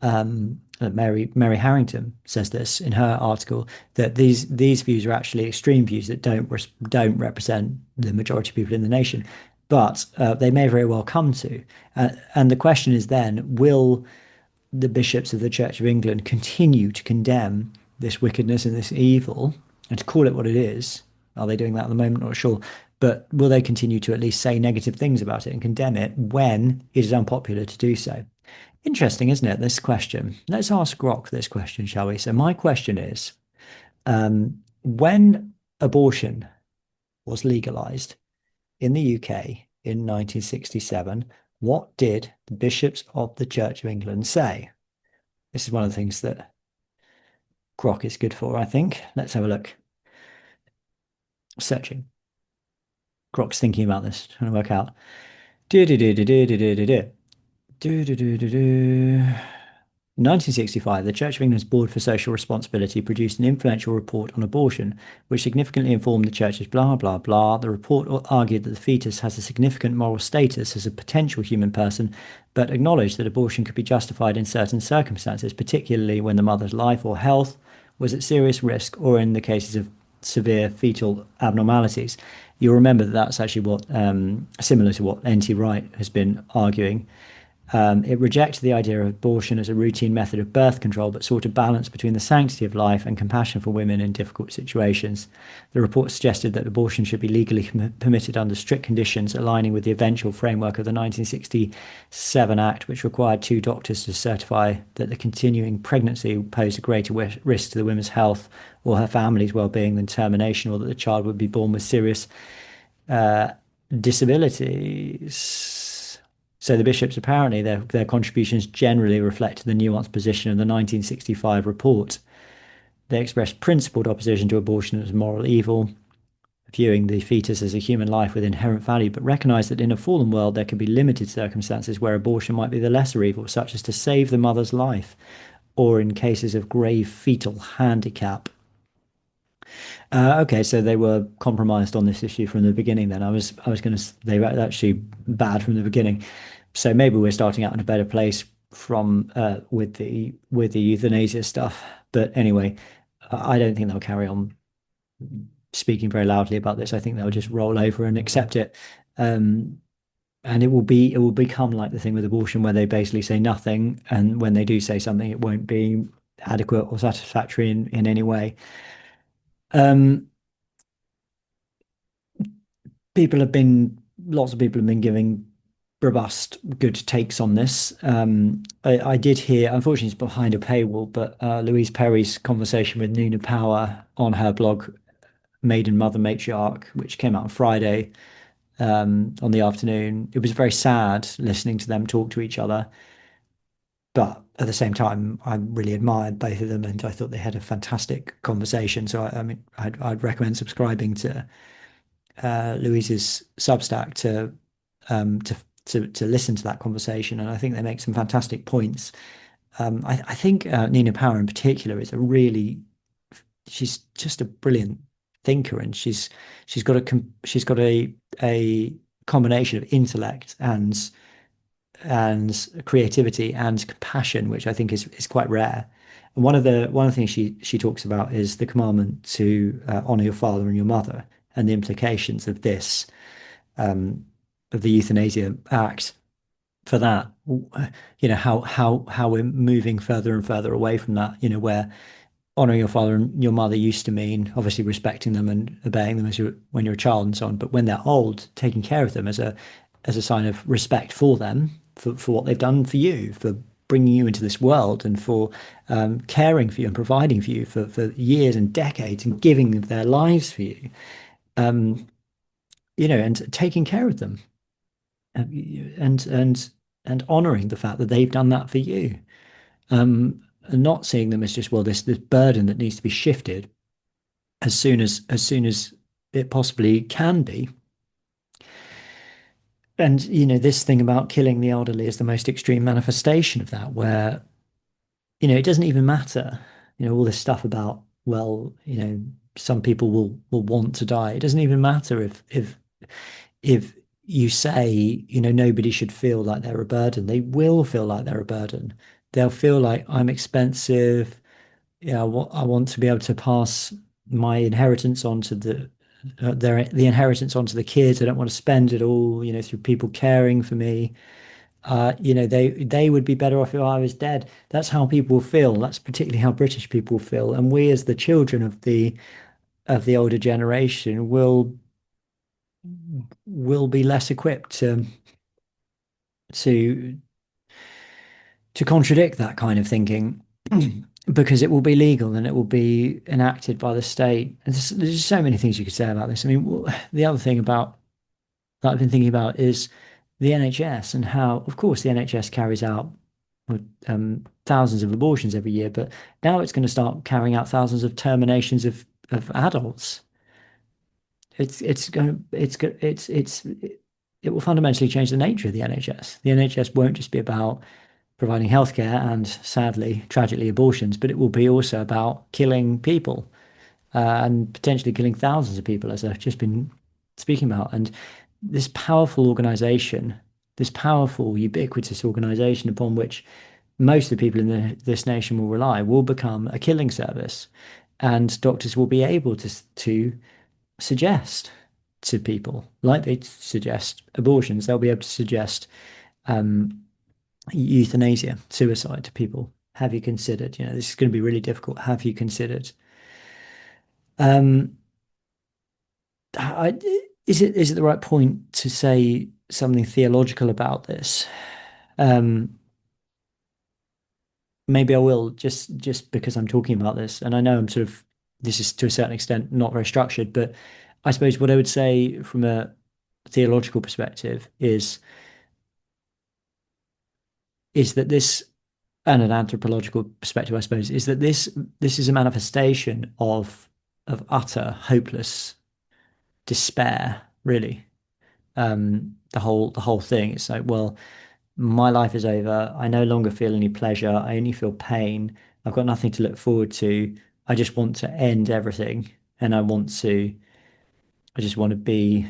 Mary Harrington says this in her article, that these views are actually extreme views that don't represent the majority of people in the nation. but they may very well come to. And the question is then, will the bishops of the Church of England continue to condemn this wickedness and this evil and to call it what it is? Are they doing that at the moment? Not sure. But will they continue to at least say negative things about it and condemn it when it is unpopular to do so? Interesting, isn't it? This question. Let's ask Grok this question, shall we? So my question is, when abortion was legalized in the UK in 1967, what did the bishops of the Church of England say? This is one of the things that Grok is good for, I think. Let's have a look. Searching. Grok's thinking about this, trying to work out. Do do do do do do do do do. Do do do do do. In 1965, the Church of England's Board for Social Responsibility produced an influential report on abortion, which significantly informed the Church's blah, blah, blah. The report argued that the fetus has a significant moral status as a potential human person, but acknowledged that abortion could be justified in certain circumstances, particularly when the mother's life or health was at serious risk or in the cases of severe fetal abnormalities. You'll remember that that's actually what, similar to what N.T. Wright has been arguing. It rejected the idea of abortion as a routine method of birth control, but sought a balance between the sanctity of life and compassion for women in difficult situations. The report suggested that abortion should be legally permitted under strict conditions, aligning with the eventual framework of the 1967 Act, which required two doctors to certify that the continuing pregnancy posed a greater risk to the woman's health or her family's well-being than termination, or that the child would be born with serious disabilities. So the bishops, apparently, their contributions generally reflected the nuanced position of the 1965 report. They expressed principled opposition to abortion as a moral evil, viewing the fetus as a human life with inherent value, but recognized that in a fallen world there could be limited circumstances where abortion might be the lesser evil, such as to save the mother's life, or in cases of grave fetal handicap. Okay, so they were compromised on this issue from the beginning. Then I was going to, they were actually bad from the beginning. So maybe we're starting out in a better place from with the euthanasia stuff. But anyway, I don't think they'll carry on speaking very loudly about this. I think they'll just roll over and accept it. And it will become like the thing with abortion where they basically say nothing, and when they do say something, it won't be adequate or satisfactory in any way. Um, lots of people have been giving robust, good takes on this. I did hear, unfortunately, it's behind a paywall, but Louise Perry's conversation with Nina Power on her blog, Maiden Mother Matriarch, which came out on Friday on the afternoon. It was very sad listening to them talk to each other, but at the same time, I really admired both of them, and I thought they had a fantastic conversation. So I mean, I'd recommend subscribing to Louise's Substack um, to to listen to that conversation, and I think they make some fantastic points. I think Nina Power in particular is a really she's just a brilliant thinker, and she's got a combination of intellect and creativity and compassion, which I think is quite rare. And one of the things she talks about is the commandment to honor your father and your mother, and the implications of this um, of the Euthanasia Act for that. How we're moving further and further away from that. Where honoring your father and your mother used to mean obviously respecting them and obeying them when you're a child and so on. But when they're old, taking care of them as a sign of respect for them, for what they've done for you, for bringing you into this world, and for caring for you and providing for you for years and decades, and giving of their lives for you, um, and taking care of them, and honoring the fact that they've done that for you, and not seeing them as just, well, this burden that needs to be shifted as soon as it possibly can be. And this thing about killing the elderly is the most extreme manifestation of that, where it doesn't even matter, all this stuff about, well, some people will want to die. It doesn't even matter if you say, nobody should feel like they're a burden. They will feel like they're a burden. They'll feel like, I'm expensive. I want to be able to pass my inheritance on to the inheritance onto the kids. I don't want to spend it all, through people caring for me. They would be better off if I was dead. That's how people feel. That's particularly how British people feel. And we, as the children of the older generation, will be less equipped to to contradict that kind of thinking because it will be legal and it will be enacted by the state. And there's just so many things you could say about this. I mean, the other thing about that I've been thinking about is the NHS and how, of course, the NHS carries out thousands of abortions every year, but now it's going to start carrying out thousands of terminations of adults. It will fundamentally change the nature of the NHS. The NHS won't just be about providing healthcare and, sadly, tragically, abortions, but it will be also about killing people, and potentially killing thousands of people, as I've just been speaking about. And this powerful organization, this powerful, ubiquitous organization upon which most of the people in this nation will rely, will become a killing service. And doctors will be able to suggest to people, like they suggest abortions, they'll be able to suggest um, euthanasia, suicide to people. Have you considered, this is going to be really difficult. Have you considered? Um, I, is it the right point to say something theological about this? Um, Maybe I will, just because I'm talking about this, and I know this is to a certain extent not very structured, but I suppose what I would say from a theological perspective is that this, and an anthropological perspective, I suppose, is that this is a manifestation of utter hopeless despair, really. The whole thing. It's like, well, my life is over. I no longer feel any pleasure. I only feel pain. I've got nothing to look forward to. I just want to end everything, and I just want to be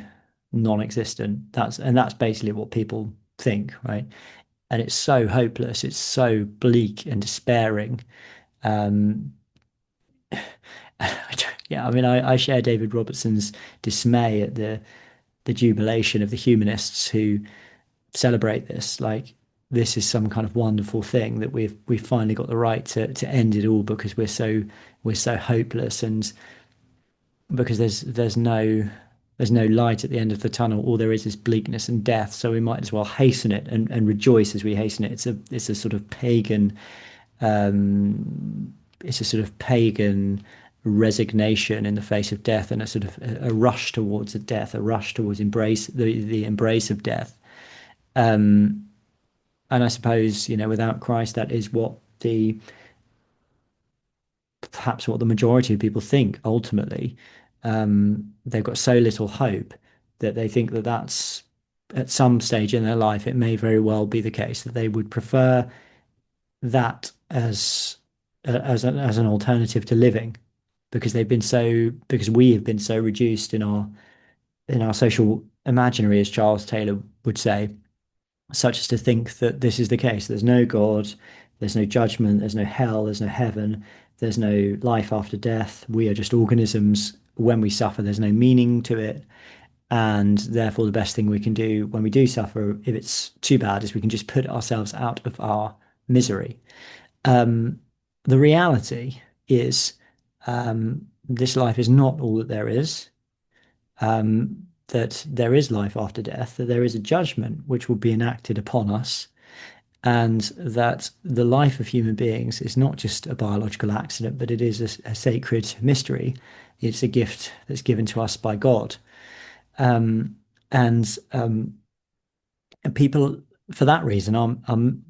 non-existent. That's basically what people think, right? And it's so hopeless. It's so bleak and despairing. Um, yeah, I mean, I share David Robertson's dismay at the jubilation of the humanists who celebrate this. Like, this is some kind of wonderful thing that we've finally got the right to end it all because we're so hopeless, and because there's no light at the end of the tunnel. All there is bleakness and death. So we might as well hasten it and rejoice as we hasten it. It's a sort of pagan um, it's a sort of pagan resignation in the face of death, and a sort of a rush towards a death, a rush towards the embrace of death. Um, and I suppose, without Christ, that is perhaps what the majority of people think ultimately. They've got so little hope that they think that that's at some stage in their life, it may very well be the case that they would prefer that as an alternative to living, because we have been so reduced in our social imaginary, as Charles Taylor would say, such as to think that this is the case. There's no God, there's no judgment, there's no hell, there's no heaven, there's no life after death. We are just organisms. When we suffer, there's no meaning to it. And therefore, the best thing we can do when we do suffer, if it's too bad, is we can just put ourselves out of our misery. Um, the reality is, this life is not all that there is, that there is life after death, that there is a judgment which will be enacted upon us, and that the life of human beings is not just a biological accident, but it is a sacred mystery. It's a gift that's given to us by God. And people, for that reason,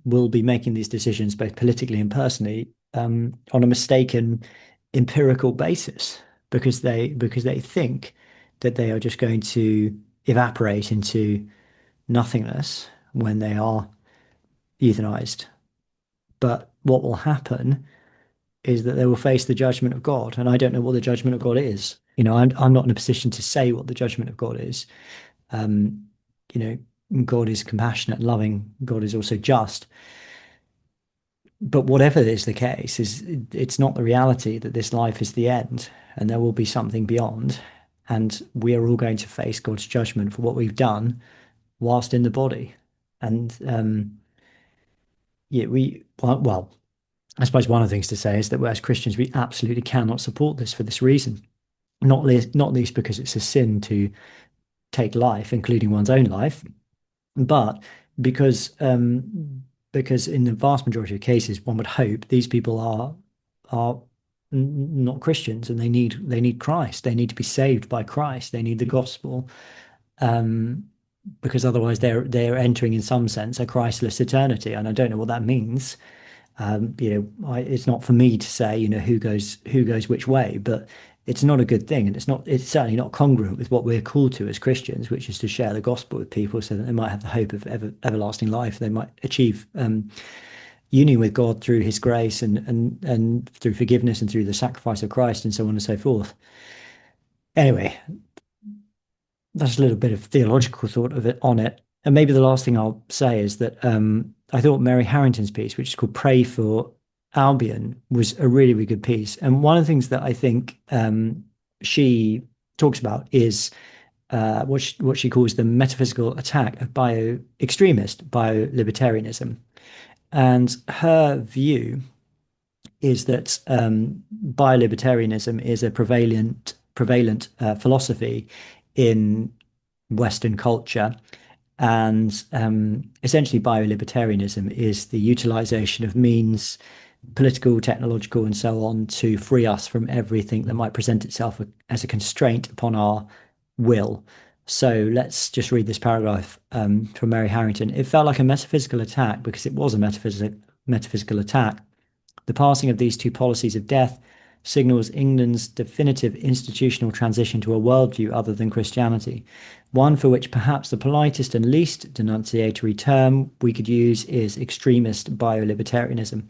will be making these decisions both politically and personally, on a mistaken empirical basis, because they think that they are just going to evaporate into nothingness when they are euthanized. But what will happen is that they will face the judgment of God, and I don't know what the judgment of God is. I'm not in a position to say what the judgment of God is. Um, you know, God is compassionate and loving. God is also just. But whatever is the case, it's not the reality that this life is the end and there will be something beyond. and we are all going to face God's judgment for what we've done whilst in the body. And yeah, well, I suppose one of the things to say is that as Christians, we absolutely cannot support this for this reason. Not least because it's a sin to take life, including one's own life, but because because in the vast majority of cases, one would hope these people are not Christians, and they need Christ. They need to be saved by Christ. They need the gospel, um, because otherwise they're entering in some sense a Christless eternity. And I don't know what that means. It's not for me to say, who goes which way, but it's not a good thing, and it's certainly not congruent with what we're called to as Christians, which is to share the gospel with people so that they might have the hope of everlasting life. They might achieve union with God through His grace and through forgiveness and through the sacrifice of Christ and so on and so forth. Anyway, that's a little bit of theological thought of it on it. And maybe the last thing I'll say is that I thought Mary Harrington's piece, which is called "Pray for Albion," was a really, really good piece. And one of the things that I think she talks about is what she calls the metaphysical attack of bio-extremist biolibertarianism. And her view is that biolibertarianism is a prevalent philosophy in Western culture. And essentially, biolibertarianism is the utilization of means, political, technological, and so on, to free us from everything that might present itself as a constraint upon our will. So let's just read this paragraph from Mary Harrington. It felt like a metaphysical attack because it was a metaphysical attack. The passing of these two policies of death signals England's definitive institutional transition to a worldview other than Christianity. One for which perhaps the politest and least denunciatory term we could use is extremist biolibertarianism.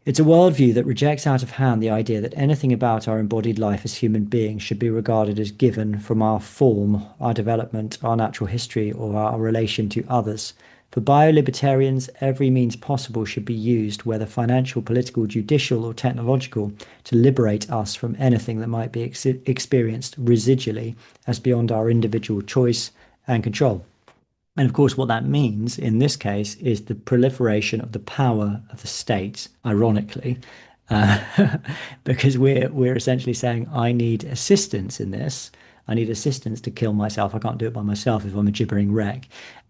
It's a worldview that rejects out of hand the idea that anything about our embodied life as human beings should be regarded as given from our form, our development, our natural history, or our relation to others. For biolibertarians, every means possible should be used, whether financial, political, judicial, or technological, to liberate us from anything that might be experienced residually as beyond our individual choice and control. And of course, what that means in this case is the proliferation of the power of the state, ironically, uh, because we're essentially saying, I need assistance in this. I need assistance to kill myself. I can't do it by myself if I'm a gibbering wreck.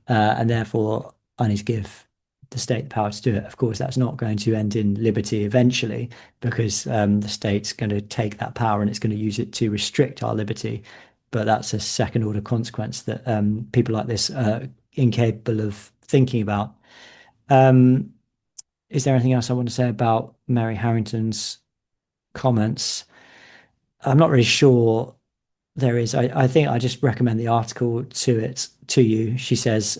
And therefore, I need to give the state the power to do it. Of course, that's not going to end in liberty eventually, because the state's going to take that power and it's going to use it to restrict our liberty. But that's a second order consequence that people like this are incapable of thinking about. Um, is there anything else I want to say about Mary Harrington's comments? I'm not really sure there is. I think I just recommend the article to you. She says,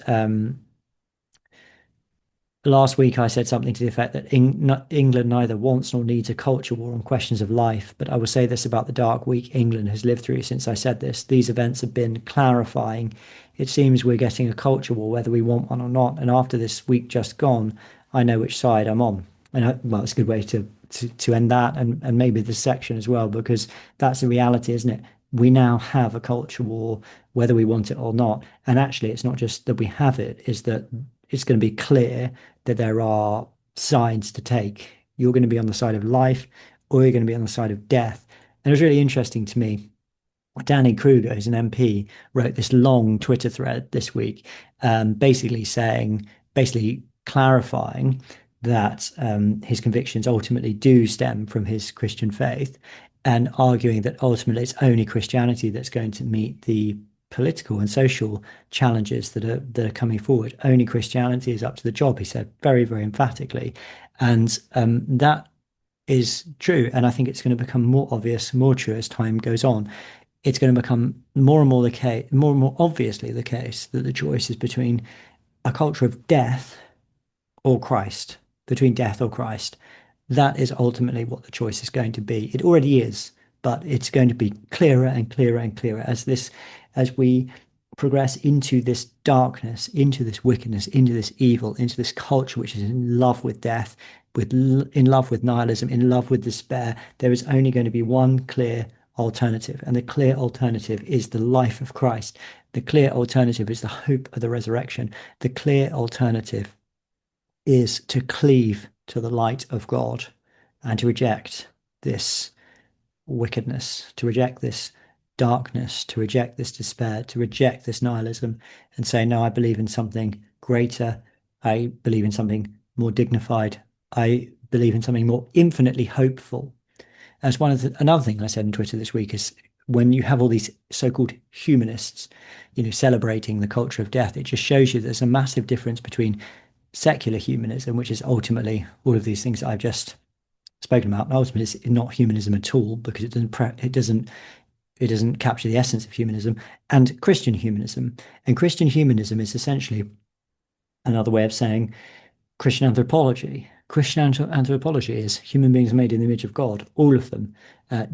last week, I said something to the effect that England neither wants nor needs a culture war on questions of life. But I will say this about the dark week England has lived through since I said this. These events have been clarifying. It seems we're getting a culture war, whether we want one or not. And after this week just gone, I know which side I'm on. And well, it's a good way to end that, and maybe this section as well, because that's the reality, isn't it? We now have a culture war, whether we want it or not. And actually, it's not just that we have it, is that it's going to be clear that there are sides to take. You're going to be on the side of life, or you're going to be on the side of death. And it was really interesting to me. Danny Kruger, who's an MP, wrote this long Twitter thread this week, basically clarifying that his convictions ultimately do stem from his Christian faith, and arguing that ultimately it's only Christianity that's going to meet the political and social challenges that are coming forward. Only Christianity is up to the job, he said very, very emphatically. And that is true. And I think it's going to become more obvious, more true as time goes on. It's going to become more and more the case, more and more obviously the case, that the choice is between a culture of death or Christ, between death or Christ. That is ultimately what the choice is going to be. It already is, but it's going to be clearer and clearer and clearer as we progress into this darkness, into this wickedness, into this evil, into this culture which is in love with death, in love with nihilism, in love with despair. There is only going to be one clear alternative. And the clear alternative is the life of Christ. The clear alternative is the hope of the resurrection. The clear alternative is to cleave to the light of God and to reject this wickedness, to reject this darkness, to reject this despair, to reject this nihilism and say, no, I believe in something greater. I believe in something more dignified. I believe in something more infinitely hopeful. That's another thing I said on Twitter this week is when you have all these so-called humanists, celebrating the culture of death, it just shows you there's a massive difference between secular humanism, which is ultimately all of these things that I've just spoken about. And ultimately, it's not humanism at all because it doesn't capture the essence of humanism, and Christian humanism. And Christian humanism is essentially another way of saying Christian anthropology. Christian anthropology is human beings made in the image of God, all of them. Uh,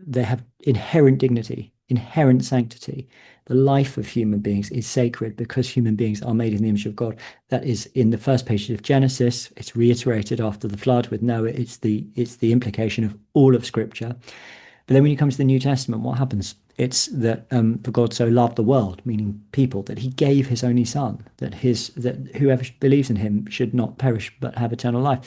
they have inherent dignity, inherent sanctity. The life of human beings is sacred because human beings are made in the image of God. That is in the first pages of Genesis. It's reiterated after the flood with Noah. It's the implication of all of Scripture. But then when you come to the New Testament, what happens? It's that for God so loved the world, meaning people, that he gave his only son, that whoever believes in him should not perish but have eternal life.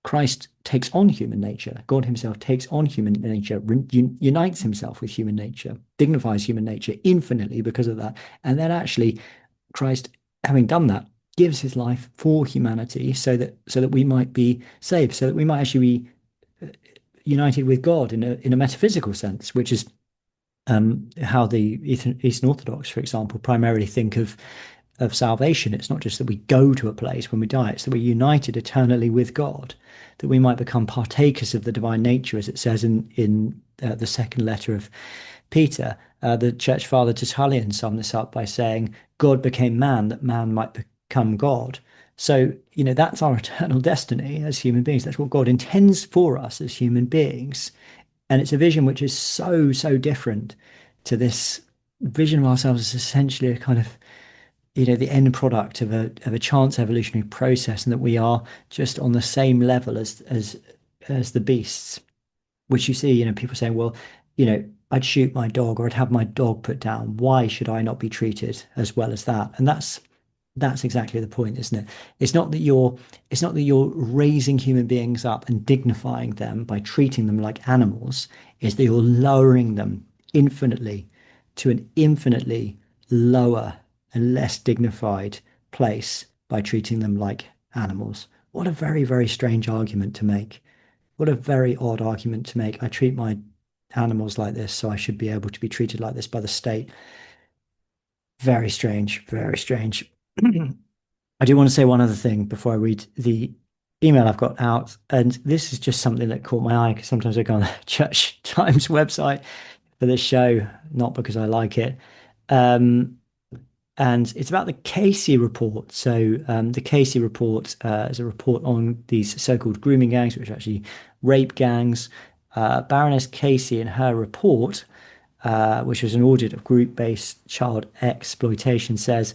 Christ takes on human nature. God himself takes on human nature, unites himself with human nature, dignifies human nature infinitely because of that. And then actually Christ, having done that, gives his life for humanity so that we might be saved, so that we might actually be united with God in a metaphysical sense, which is how the Eastern Orthodox, for example, primarily think of salvation. It's not just that we go to a place when we die; it's that we're united eternally with God, that we might become partakers of the divine nature, as it says in the second letter of Peter. The Church Father Tertullian summed this up by saying, "God became man that man might become God." So, that's our eternal destiny as human beings. That's what God intends for us as human beings. And it's a vision which is so, so different to this vision of ourselves as essentially a kind of, the end product of a chance evolutionary process, and that we are just on the same level as the beasts, which you see, people saying, well, I'd shoot my dog or I'd have my dog put down. Why should I not be treated as well as that? And that's exactly the point, isn't it? It's not that you're raising human beings up and dignifying them by treating them like animals. It's that you're lowering them infinitely to an infinitely lower and less dignified place by treating them like animals. What a very, very strange argument to make. What a very odd argument to make. I treat my animals like this, so I should be able to be treated like this by the state. Very strange, very strange. I do want to say one other thing before I read the email I've got out. And this is just something that caught my eye because sometimes I go on the Church Times website for this show, not because I like it. Um, and it's about the Casey report. So the Casey report is a report on these so-called grooming gangs, which are actually rape gangs. Baroness Casey, in her report, which was an audit of group-based child exploitation, says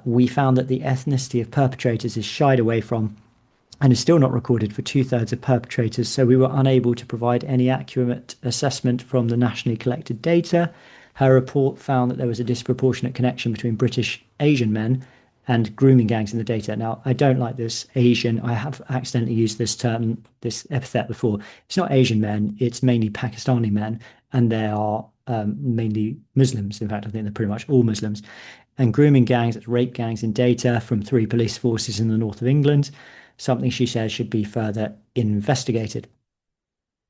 we found that the ethnicity of perpetrators is shied away from and is still not recorded for two-thirds of perpetrators, so we were unable to provide any accurate assessment from the nationally collected data. Her report found that there was a disproportionate connection between British Asian men and grooming gangs in the data. Now, I don't like this Asian. I have accidentally used this term, this epithet before. It's not Asian men, it's mainly Pakistani men, and they are mainly Muslims. In fact, I think they're pretty much all Muslims. And grooming gangs, that's rape gangs in data from 3 police forces in the north of England, something she says should be further investigated.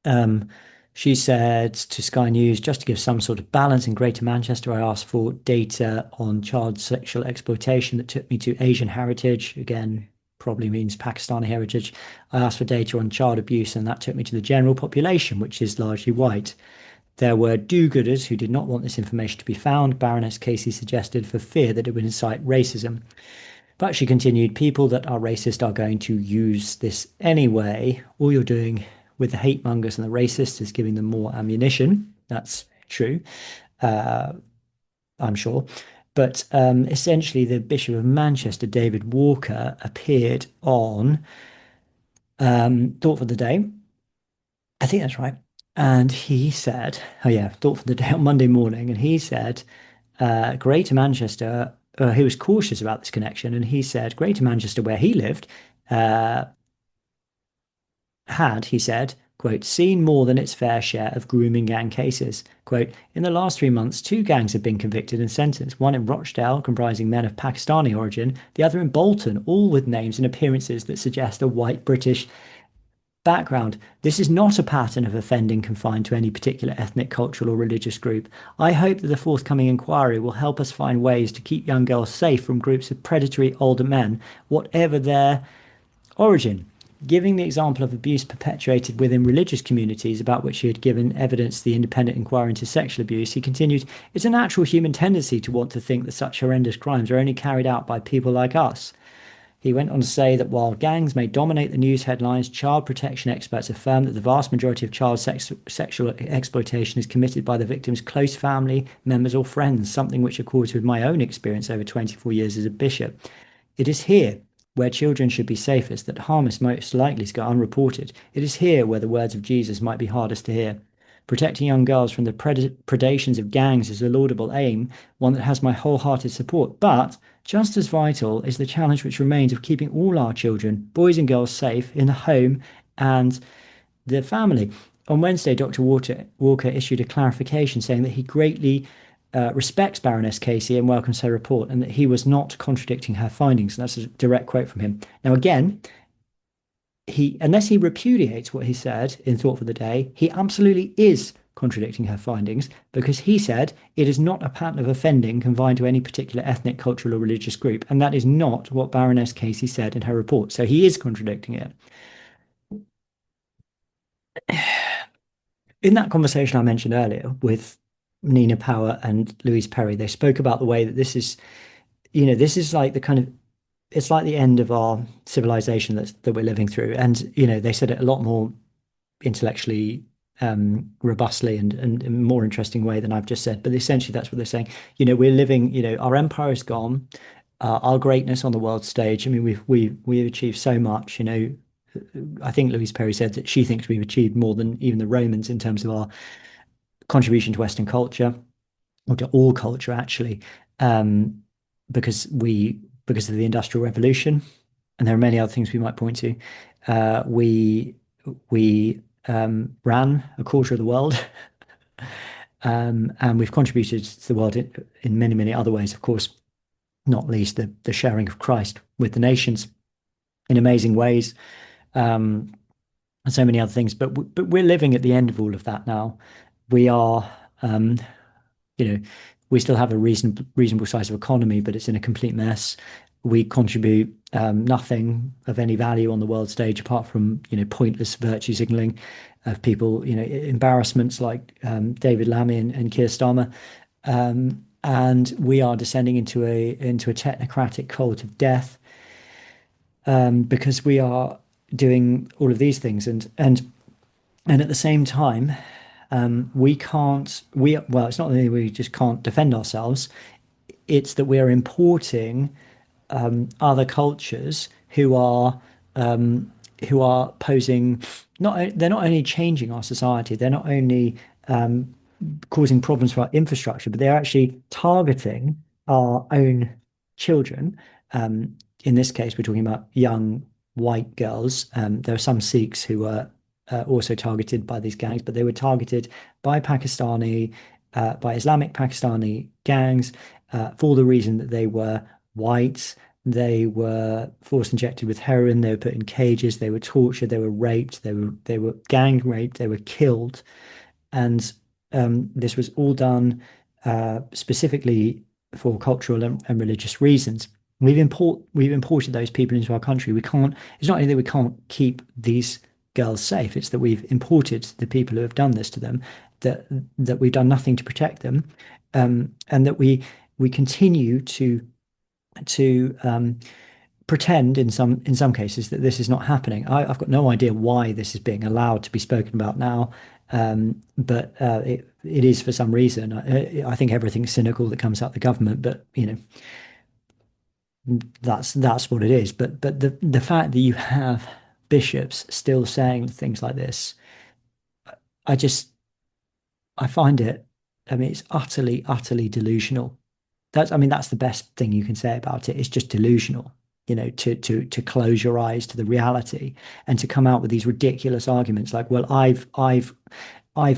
Um, she said to Sky News, just to give some sort of balance, in Greater Manchester, I asked for data on child sexual exploitation that took me to Asian heritage. Again, probably means Pakistani heritage. I asked for data on child abuse, and that took me to the general population, which is largely white. There were do-gooders who did not want this information to be found, Baroness Casey suggested, for fear that it would incite racism. But she continued, people that are racist are going to use this anyway. All you're doing with the hate mongers and the racists is giving them more ammunition. That's true, I'm sure. But essentially, the Bishop of Manchester, David Walker, appeared on Thought for the Day. I think that's right. And he said, oh yeah, thought for the day on Monday morning, and he said, Greater Manchester, he was cautious about this connection, and he said, Greater Manchester, where he lived, uh, had, he said, quote, seen more than its fair share of grooming gang cases. Quote, in the last 3 months, two gangs have been convicted and sentenced, one in Rochdale, comprising men of Pakistani origin, the other in Bolton, all with names and appearances that suggest a white British background. This is not a pattern of offending confined to any particular ethnic, cultural, or religious group. I hope that the forthcoming inquiry will help us find ways to keep young girls safe from groups of predatory older men, whatever their origin. Giving the example of abuse perpetuated within religious communities about which he had given evidence to the independent inquiry into sexual abuse, he continued, it's a natural human tendency to want to think that such horrendous crimes are only carried out by people like us. He went on to say that while gangs may dominate the news headlines, child protection experts affirm that the vast majority of child sexual exploitation is committed by the victim's close family members or friends, something which accords with my own experience over 24 years as a bishop. It is here where children should be safest that harm is most likely to go unreported. It is here where the words of Jesus might be hardest to hear. Protecting young girls from the predations of gangs is a laudable aim, one that has my wholehearted support. But just as vital is the challenge which remains of keeping all our children, boys and girls, safe in the home and the family. On Wednesday, Dr. Walker issued a clarification saying that he greatly respects Baroness Casey and welcomes her report, and that he was not contradicting her findings. And that's a direct quote from him. Now, again, unless he repudiates what he said in Thought for the Day, he absolutely is contradicting her findings because he said it is not a pattern of offending confined to any particular ethnic, cultural, or religious group. And that is not what Baroness Casey said in her report. So he is contradicting it. In that conversation I mentioned earlier with Nina Power and Louise Perry, they spoke about the way that this is, this is like the kind of, it's like the end of our civilization that we're living through. And, they said it a lot more intellectually robustly and in a more interesting way than I've just said. But essentially, that's what they're saying. We're living. Our empire is gone. Our greatness on the world stage. I mean, we've achieved so much. I think Louise Perry said that she thinks we've achieved more than even the Romans in terms of our contribution to Western culture, or to all culture actually, um, because because of the Industrial Revolution, and there are many other things we might point to. We ran a quarter of the world, and we've contributed to the world in many, many other ways, of course, not least the sharing of Christ with the nations in amazing ways, um, and so many other things. But we're living at the end of all of that now. We are, um, you know, we still have a reasonable size of economy, but it's in a complete mess. We contribute nothing of any value on the world stage apart from pointless virtue signaling of people, embarrassments like David Lammy and Keir Starmer, and we are descending into a technocratic cult of death, because we are doing all of these things, and at the same time, we can't we well, it's not that we just can't defend ourselves, it's that we're importing other cultures who are posing, not they're not only changing our society, they're not only causing problems for our infrastructure, but they're actually targeting our own children. In this case, we're talking about young white girls. There are some Sikhs who were also targeted by these gangs, but they were targeted by Islamic Pakistani gangs for the reason that they were white. They were force injected with heroin. They were put in cages. They were tortured. They were raped. They were gang raped. They were killed, and this was all done specifically for cultural and religious reasons. We've imported those people into our country. We can't. It's not only that we can't keep these girls safe; it's that we've imported the people who have done this to them. That we've done nothing to protect them, and that we continue to pretend in some cases that this is not happening. I've got no idea why this is being allowed to be spoken about now, but it is for some reason. I think everything's cynical that comes out of the government, but that's what it is. But the fact that you have bishops still saying things like this, I just I find it, I mean, it's utterly, utterly delusional. I mean, that's the best thing you can say about it. It's just delusional, to close your eyes to the reality and to come out with these ridiculous arguments like, well, I've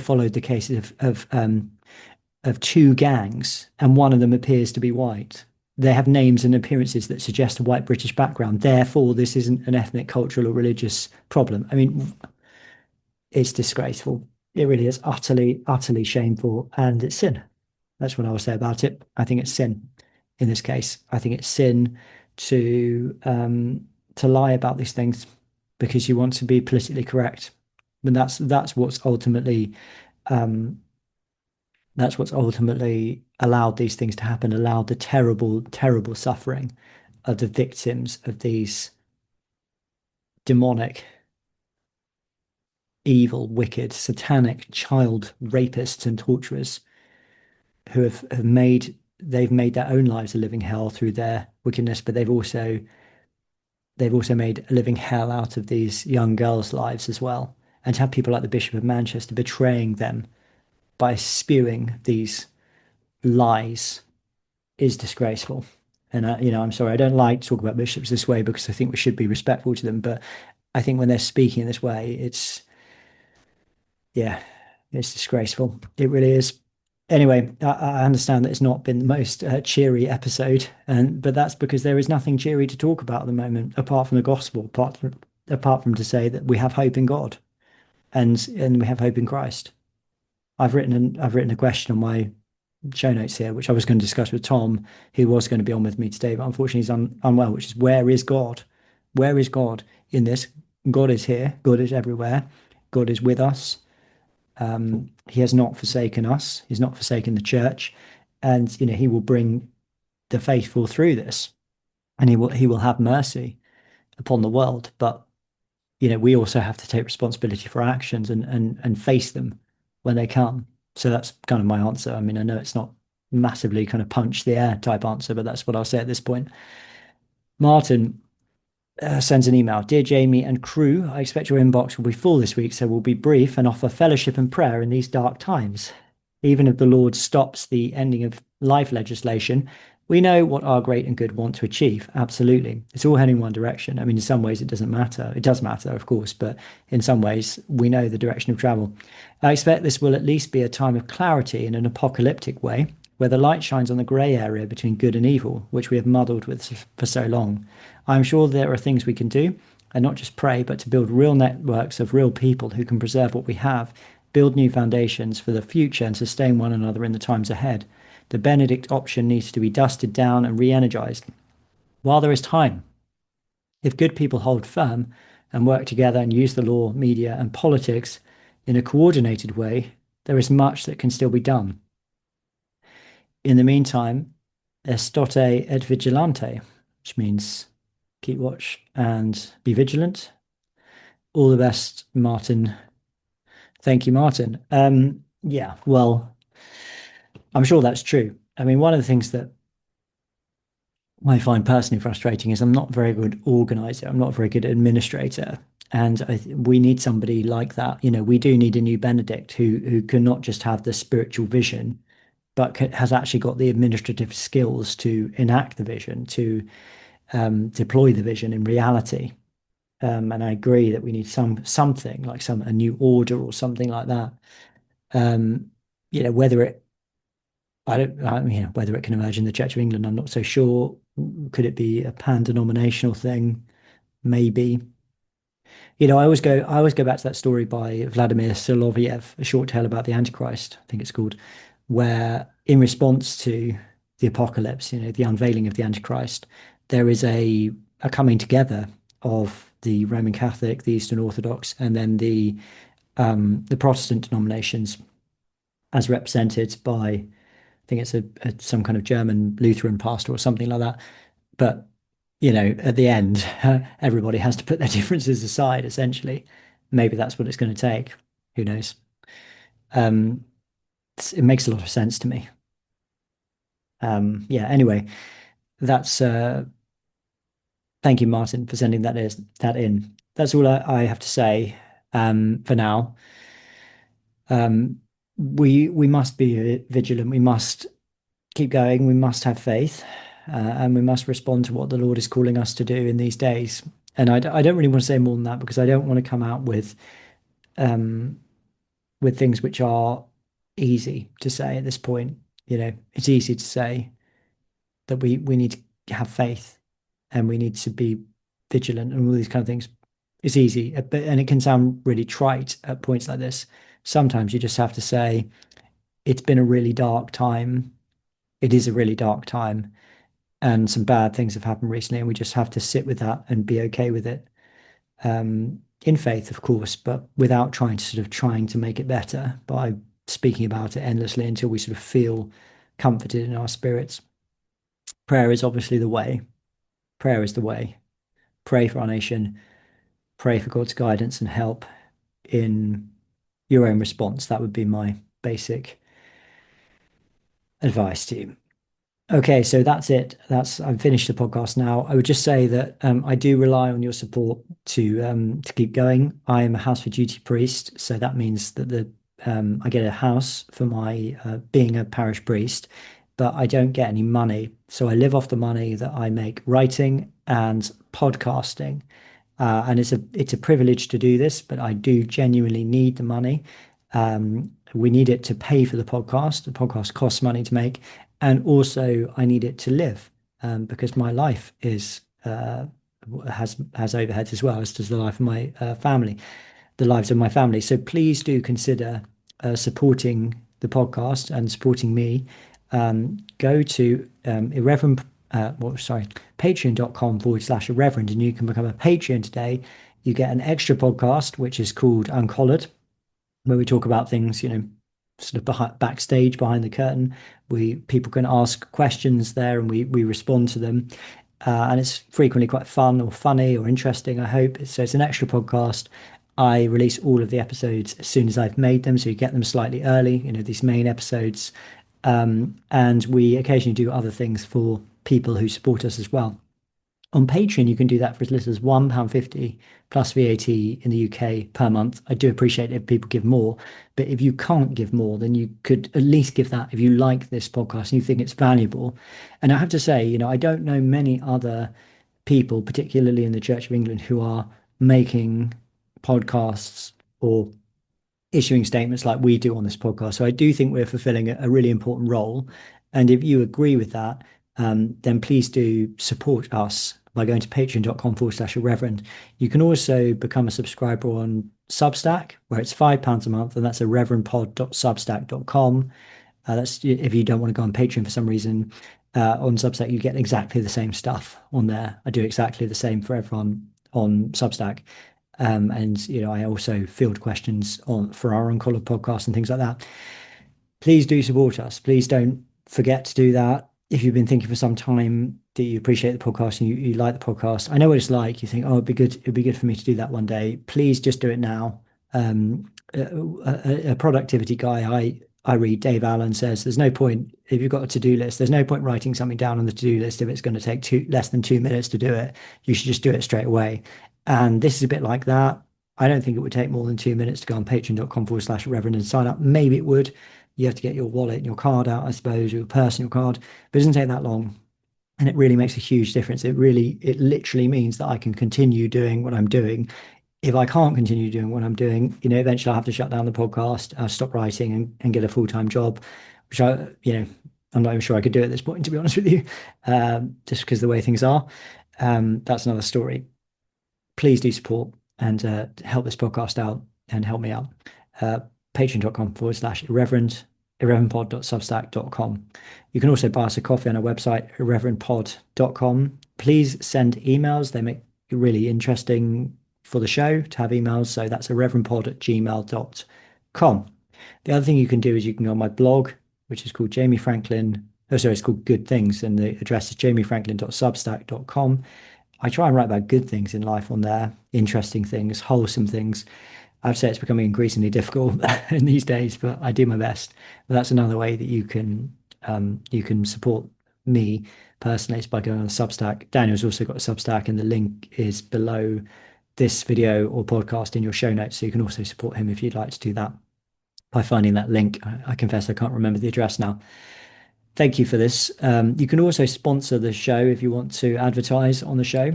followed the cases of two gangs, and one of them appears to be white. They have names and appearances that suggest a white British background. Therefore, this isn't an ethnic, cultural, or religious problem. I mean, it's disgraceful. It really is utterly, utterly shameful, and it's sin. That's what I will say about it. I think it's sin in this case. I think it's sin to lie about these things because you want to be politically correct. And um, that's what's ultimately allowed these things to happen, allowed the terrible, terrible suffering of the victims of these demonic, evil, wicked, satanic child rapists and torturers who they've made their own lives a living hell through their wickedness, but they've also made a living hell out of these young girls' lives as well. And to have people like the Bishop of Manchester betraying them by spewing these lies is disgraceful. And I'm sorry, I don't like to talk about bishops this way because I think we should be respectful to them. But I think when they're speaking in this way, yeah, it's disgraceful. It really is. Anyway, I understand that it's not been the most cheery episode, but that's because there is nothing cheery to talk about at the moment, apart from the gospel, apart from to say that we have hope in God and we have hope in Christ. I've written a question on my show notes here, which I was going to discuss with Tom, who was going to be on with me today, but unfortunately he's unwell, which is where is God? Where is God in this? God is here. God is everywhere. God is with us. He has not forsaken us. He's not forsaken the church, and he will bring the faithful through this, and he will have mercy upon the world. But we also have to take responsibility for our actions and face them when they come. So that's kind of my answer. I mean, I know it's not massively kind of punch the air type answer, but that's what I'll say at this point. Martin sends an email. Dear Jamie and crew, I expect your inbox will be full this week, so we'll be brief and offer fellowship and prayer in these dark times. Even if the Lord stops the ending of life legislation, we know what our great and good want to achieve. Absolutely. It's all heading one direction. I mean, in some ways, it doesn't matter. It does matter, of course, but in some ways, we know the direction of travel. I expect this will at least be a time of clarity in an apocalyptic way, where the light shines on the grey area between good and evil, which we have muddled with for so long. I'm sure there are things we can do, and not just pray, but to build real networks of real people who can preserve what we have, build new foundations for the future, and sustain one another in the times ahead. The Benedict option needs to be dusted down and re energized while there is time. If good people hold firm and work together and use the law, media, and politics in a coordinated way, there is much that can still be done. In the meantime, estate et vigilante, which means keep watch and be vigilant. All the best, Martin. Thank you, Martin. Yeah, well, I'm sure that's true. I mean, one of the things that I find personally frustrating is I'm not a very good organizer. I'm not a very good administrator. And we need somebody like that. We do need a new Benedict who can not just have the spiritual vision, but has actually got the administrative skills to enact the vision, to deploy the vision in reality. And I agree that we need something like a new order or something like that. Um, whether it I don't I mean, whether it can emerge in the Church of England, I'm not so sure. Could it be a pan-denominational thing? Maybe. I always go back to that story by Vladimir Soloviev, A Short Tale About the Antichrist, I think it's called, where in response to the apocalypse, the unveiling of the Antichrist, there is a coming together of the Roman Catholic, the Eastern Orthodox, and then the Protestant denominations as represented by, I think it's some kind of German Lutheran pastor or something like that. But at the end, everybody has to put their differences aside, essentially. Maybe that's what it's going to take. Who knows? Um, it makes a lot of sense to me. Yeah, anyway, that's thank you, Martin, for sending that in. That's all I have to say for now. Um, we must be vigilant. We must keep going. We must have faith, and we must respond to what the Lord is calling us to do in these days. And I don't really want to say more than that because I don't want to come out um, with things which are easy to say at this point. You know, it's easy to say that we need to have faith and we need to be vigilant and all these kind of things. It's easy, but and it can sound really trite at points like this. Sometimes you just have to say, it's been a really dark time. It is a really dark time, and some bad things have happened recently, and we just have to sit with that and be okay with it. In faith, of course, but without trying to make it better by speaking about it endlessly until we sort of feel comforted in our spirits. Prayer is obviously the way. Prayer is the way. Pray for our nation. Pray for God's guidance and help in your own response. That would be my basic advice to you. Okay, so that's it. I've finished the podcast now. I would just say that I do rely on your support to keep going. I am a house for duty priest, so that means that the I get a house for my being a parish priest, but I don't get any money. So I live off the money that I make writing and podcasting. And it's a privilege to do this, but I do genuinely need the money. We need it to pay for the podcast. The podcast costs money to make, and also I need it to live because my life is has overheads as well as does the life of my family, the lives of my family. So please do consider supporting the podcast and supporting me. Go to irreverent, patreon.com/irreverend, and you can become a Patreon today. You get an extra podcast, which is called Uncollared, where we talk about things, sort of backstage behind the curtain. People can ask questions there and we respond to them. And it's frequently quite fun or funny or interesting, I hope. So it's an extra podcast. I release all of the episodes as soon as I've made them, so you get them slightly early, these main episodes. And we occasionally do other things for people who support us as well. On Patreon, you can do that for as little as £1.50 plus VAT in the UK per month. I do appreciate if people give more, but if you can't give more, then you could at least give that if you like this podcast and you think it's valuable. And I have to say, I don't know many other people, particularly in the Church of England, who are making podcasts or issuing statements like we do on this podcast. So I do think we're fulfilling a really important role. And if you agree with that, then please do support us by going to patreon.com/irreverend. You can also become a subscriber on Substack, where it's £5 a month, and that's irreverendpod.substack.com. That's if you don't want to go on Patreon for some reason. On Substack, you get exactly the same stuff on there. I do exactly the same for everyone on Substack. And I also field questions for our Uncollared podcast and things like that. Please do support us. Please don't forget to do that. If you've been thinking for some time that you appreciate the podcast and you like the podcast, I know what it's like. You think, oh, it'd be good for me to do that one day. Please just do it now. A productivity guy I read, Dave Allen, says there's no point if you've got a to-do list. There's no point writing something down on the to-do list if it's going to take less than 2 minutes to do it. You should just do it straight away. And this is a bit like that. I don't think it would take more than 2 minutes to go on patreon.com/reverend and sign up. Maybe it would. You have to get your wallet and your card out, I suppose, your personal card, but it doesn't take that long. And it really makes a huge difference. It literally means that I can continue doing what I'm doing. If I can't continue doing what I'm doing, eventually I'll have to shut down the podcast, I'll stop writing and get a full-time job, which I'm not even sure I could do at this point, to be honest with you, just because the way things are. That's another story. Please do support and help this podcast out and help me out. Patreon.com/irreverend, irreverendpod.substack.com. You can also buy us a coffee on our website, irreverendpod.com. Please send emails. They make it really interesting for the show to have emails. So that's irreverendpod@gmail.com. The other thing you can do is you can go on my blog, which is called Jamie Franklin. Oh, sorry, it's called Good Things, and the address is jamiefranklin.substack.com. I try and write about good things in life on there, interesting things, wholesome things. I'd say it's becoming increasingly difficult in these days, but I do my best. But that's another way that you can support me personally, is by going on Substack. Daniel's also got a Substack, and the link is below this video or podcast in your show notes, so you can also support him if you'd like to do that. by finding that link. I confess I can't remember the address now. Thank you for this. You can also sponsor the show if you want to advertise on the show.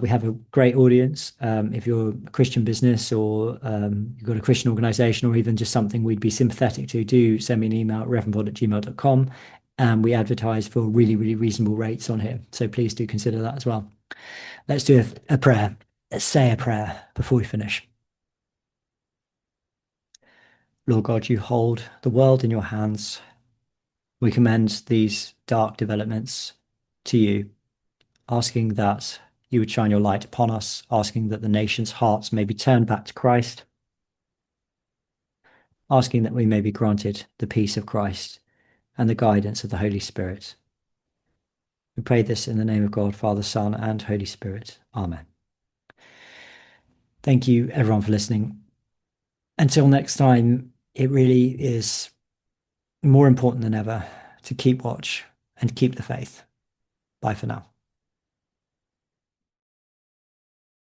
We have a great audience. If you're a Christian business or you've got a Christian organization or even just something we'd be sympathetic to, do send me an email at reverendpod@gmail.com. And we advertise for really, really reasonable rates on here. So please do consider that as well. Let's do a prayer. Let's say a prayer before we finish. Lord God, you hold the world in your hands. We commend these dark developments to you, asking that you would shine your light upon us, asking that the nation's hearts may be turned back to Christ, asking that we may be granted the peace of Christ and the guidance of the Holy Spirit. We pray this in the name of God, Father, Son, and Holy Spirit. Amen. Thank you, everyone, for listening. Until next time, it really is more important than ever to keep watch and keep the faith. Bye for now.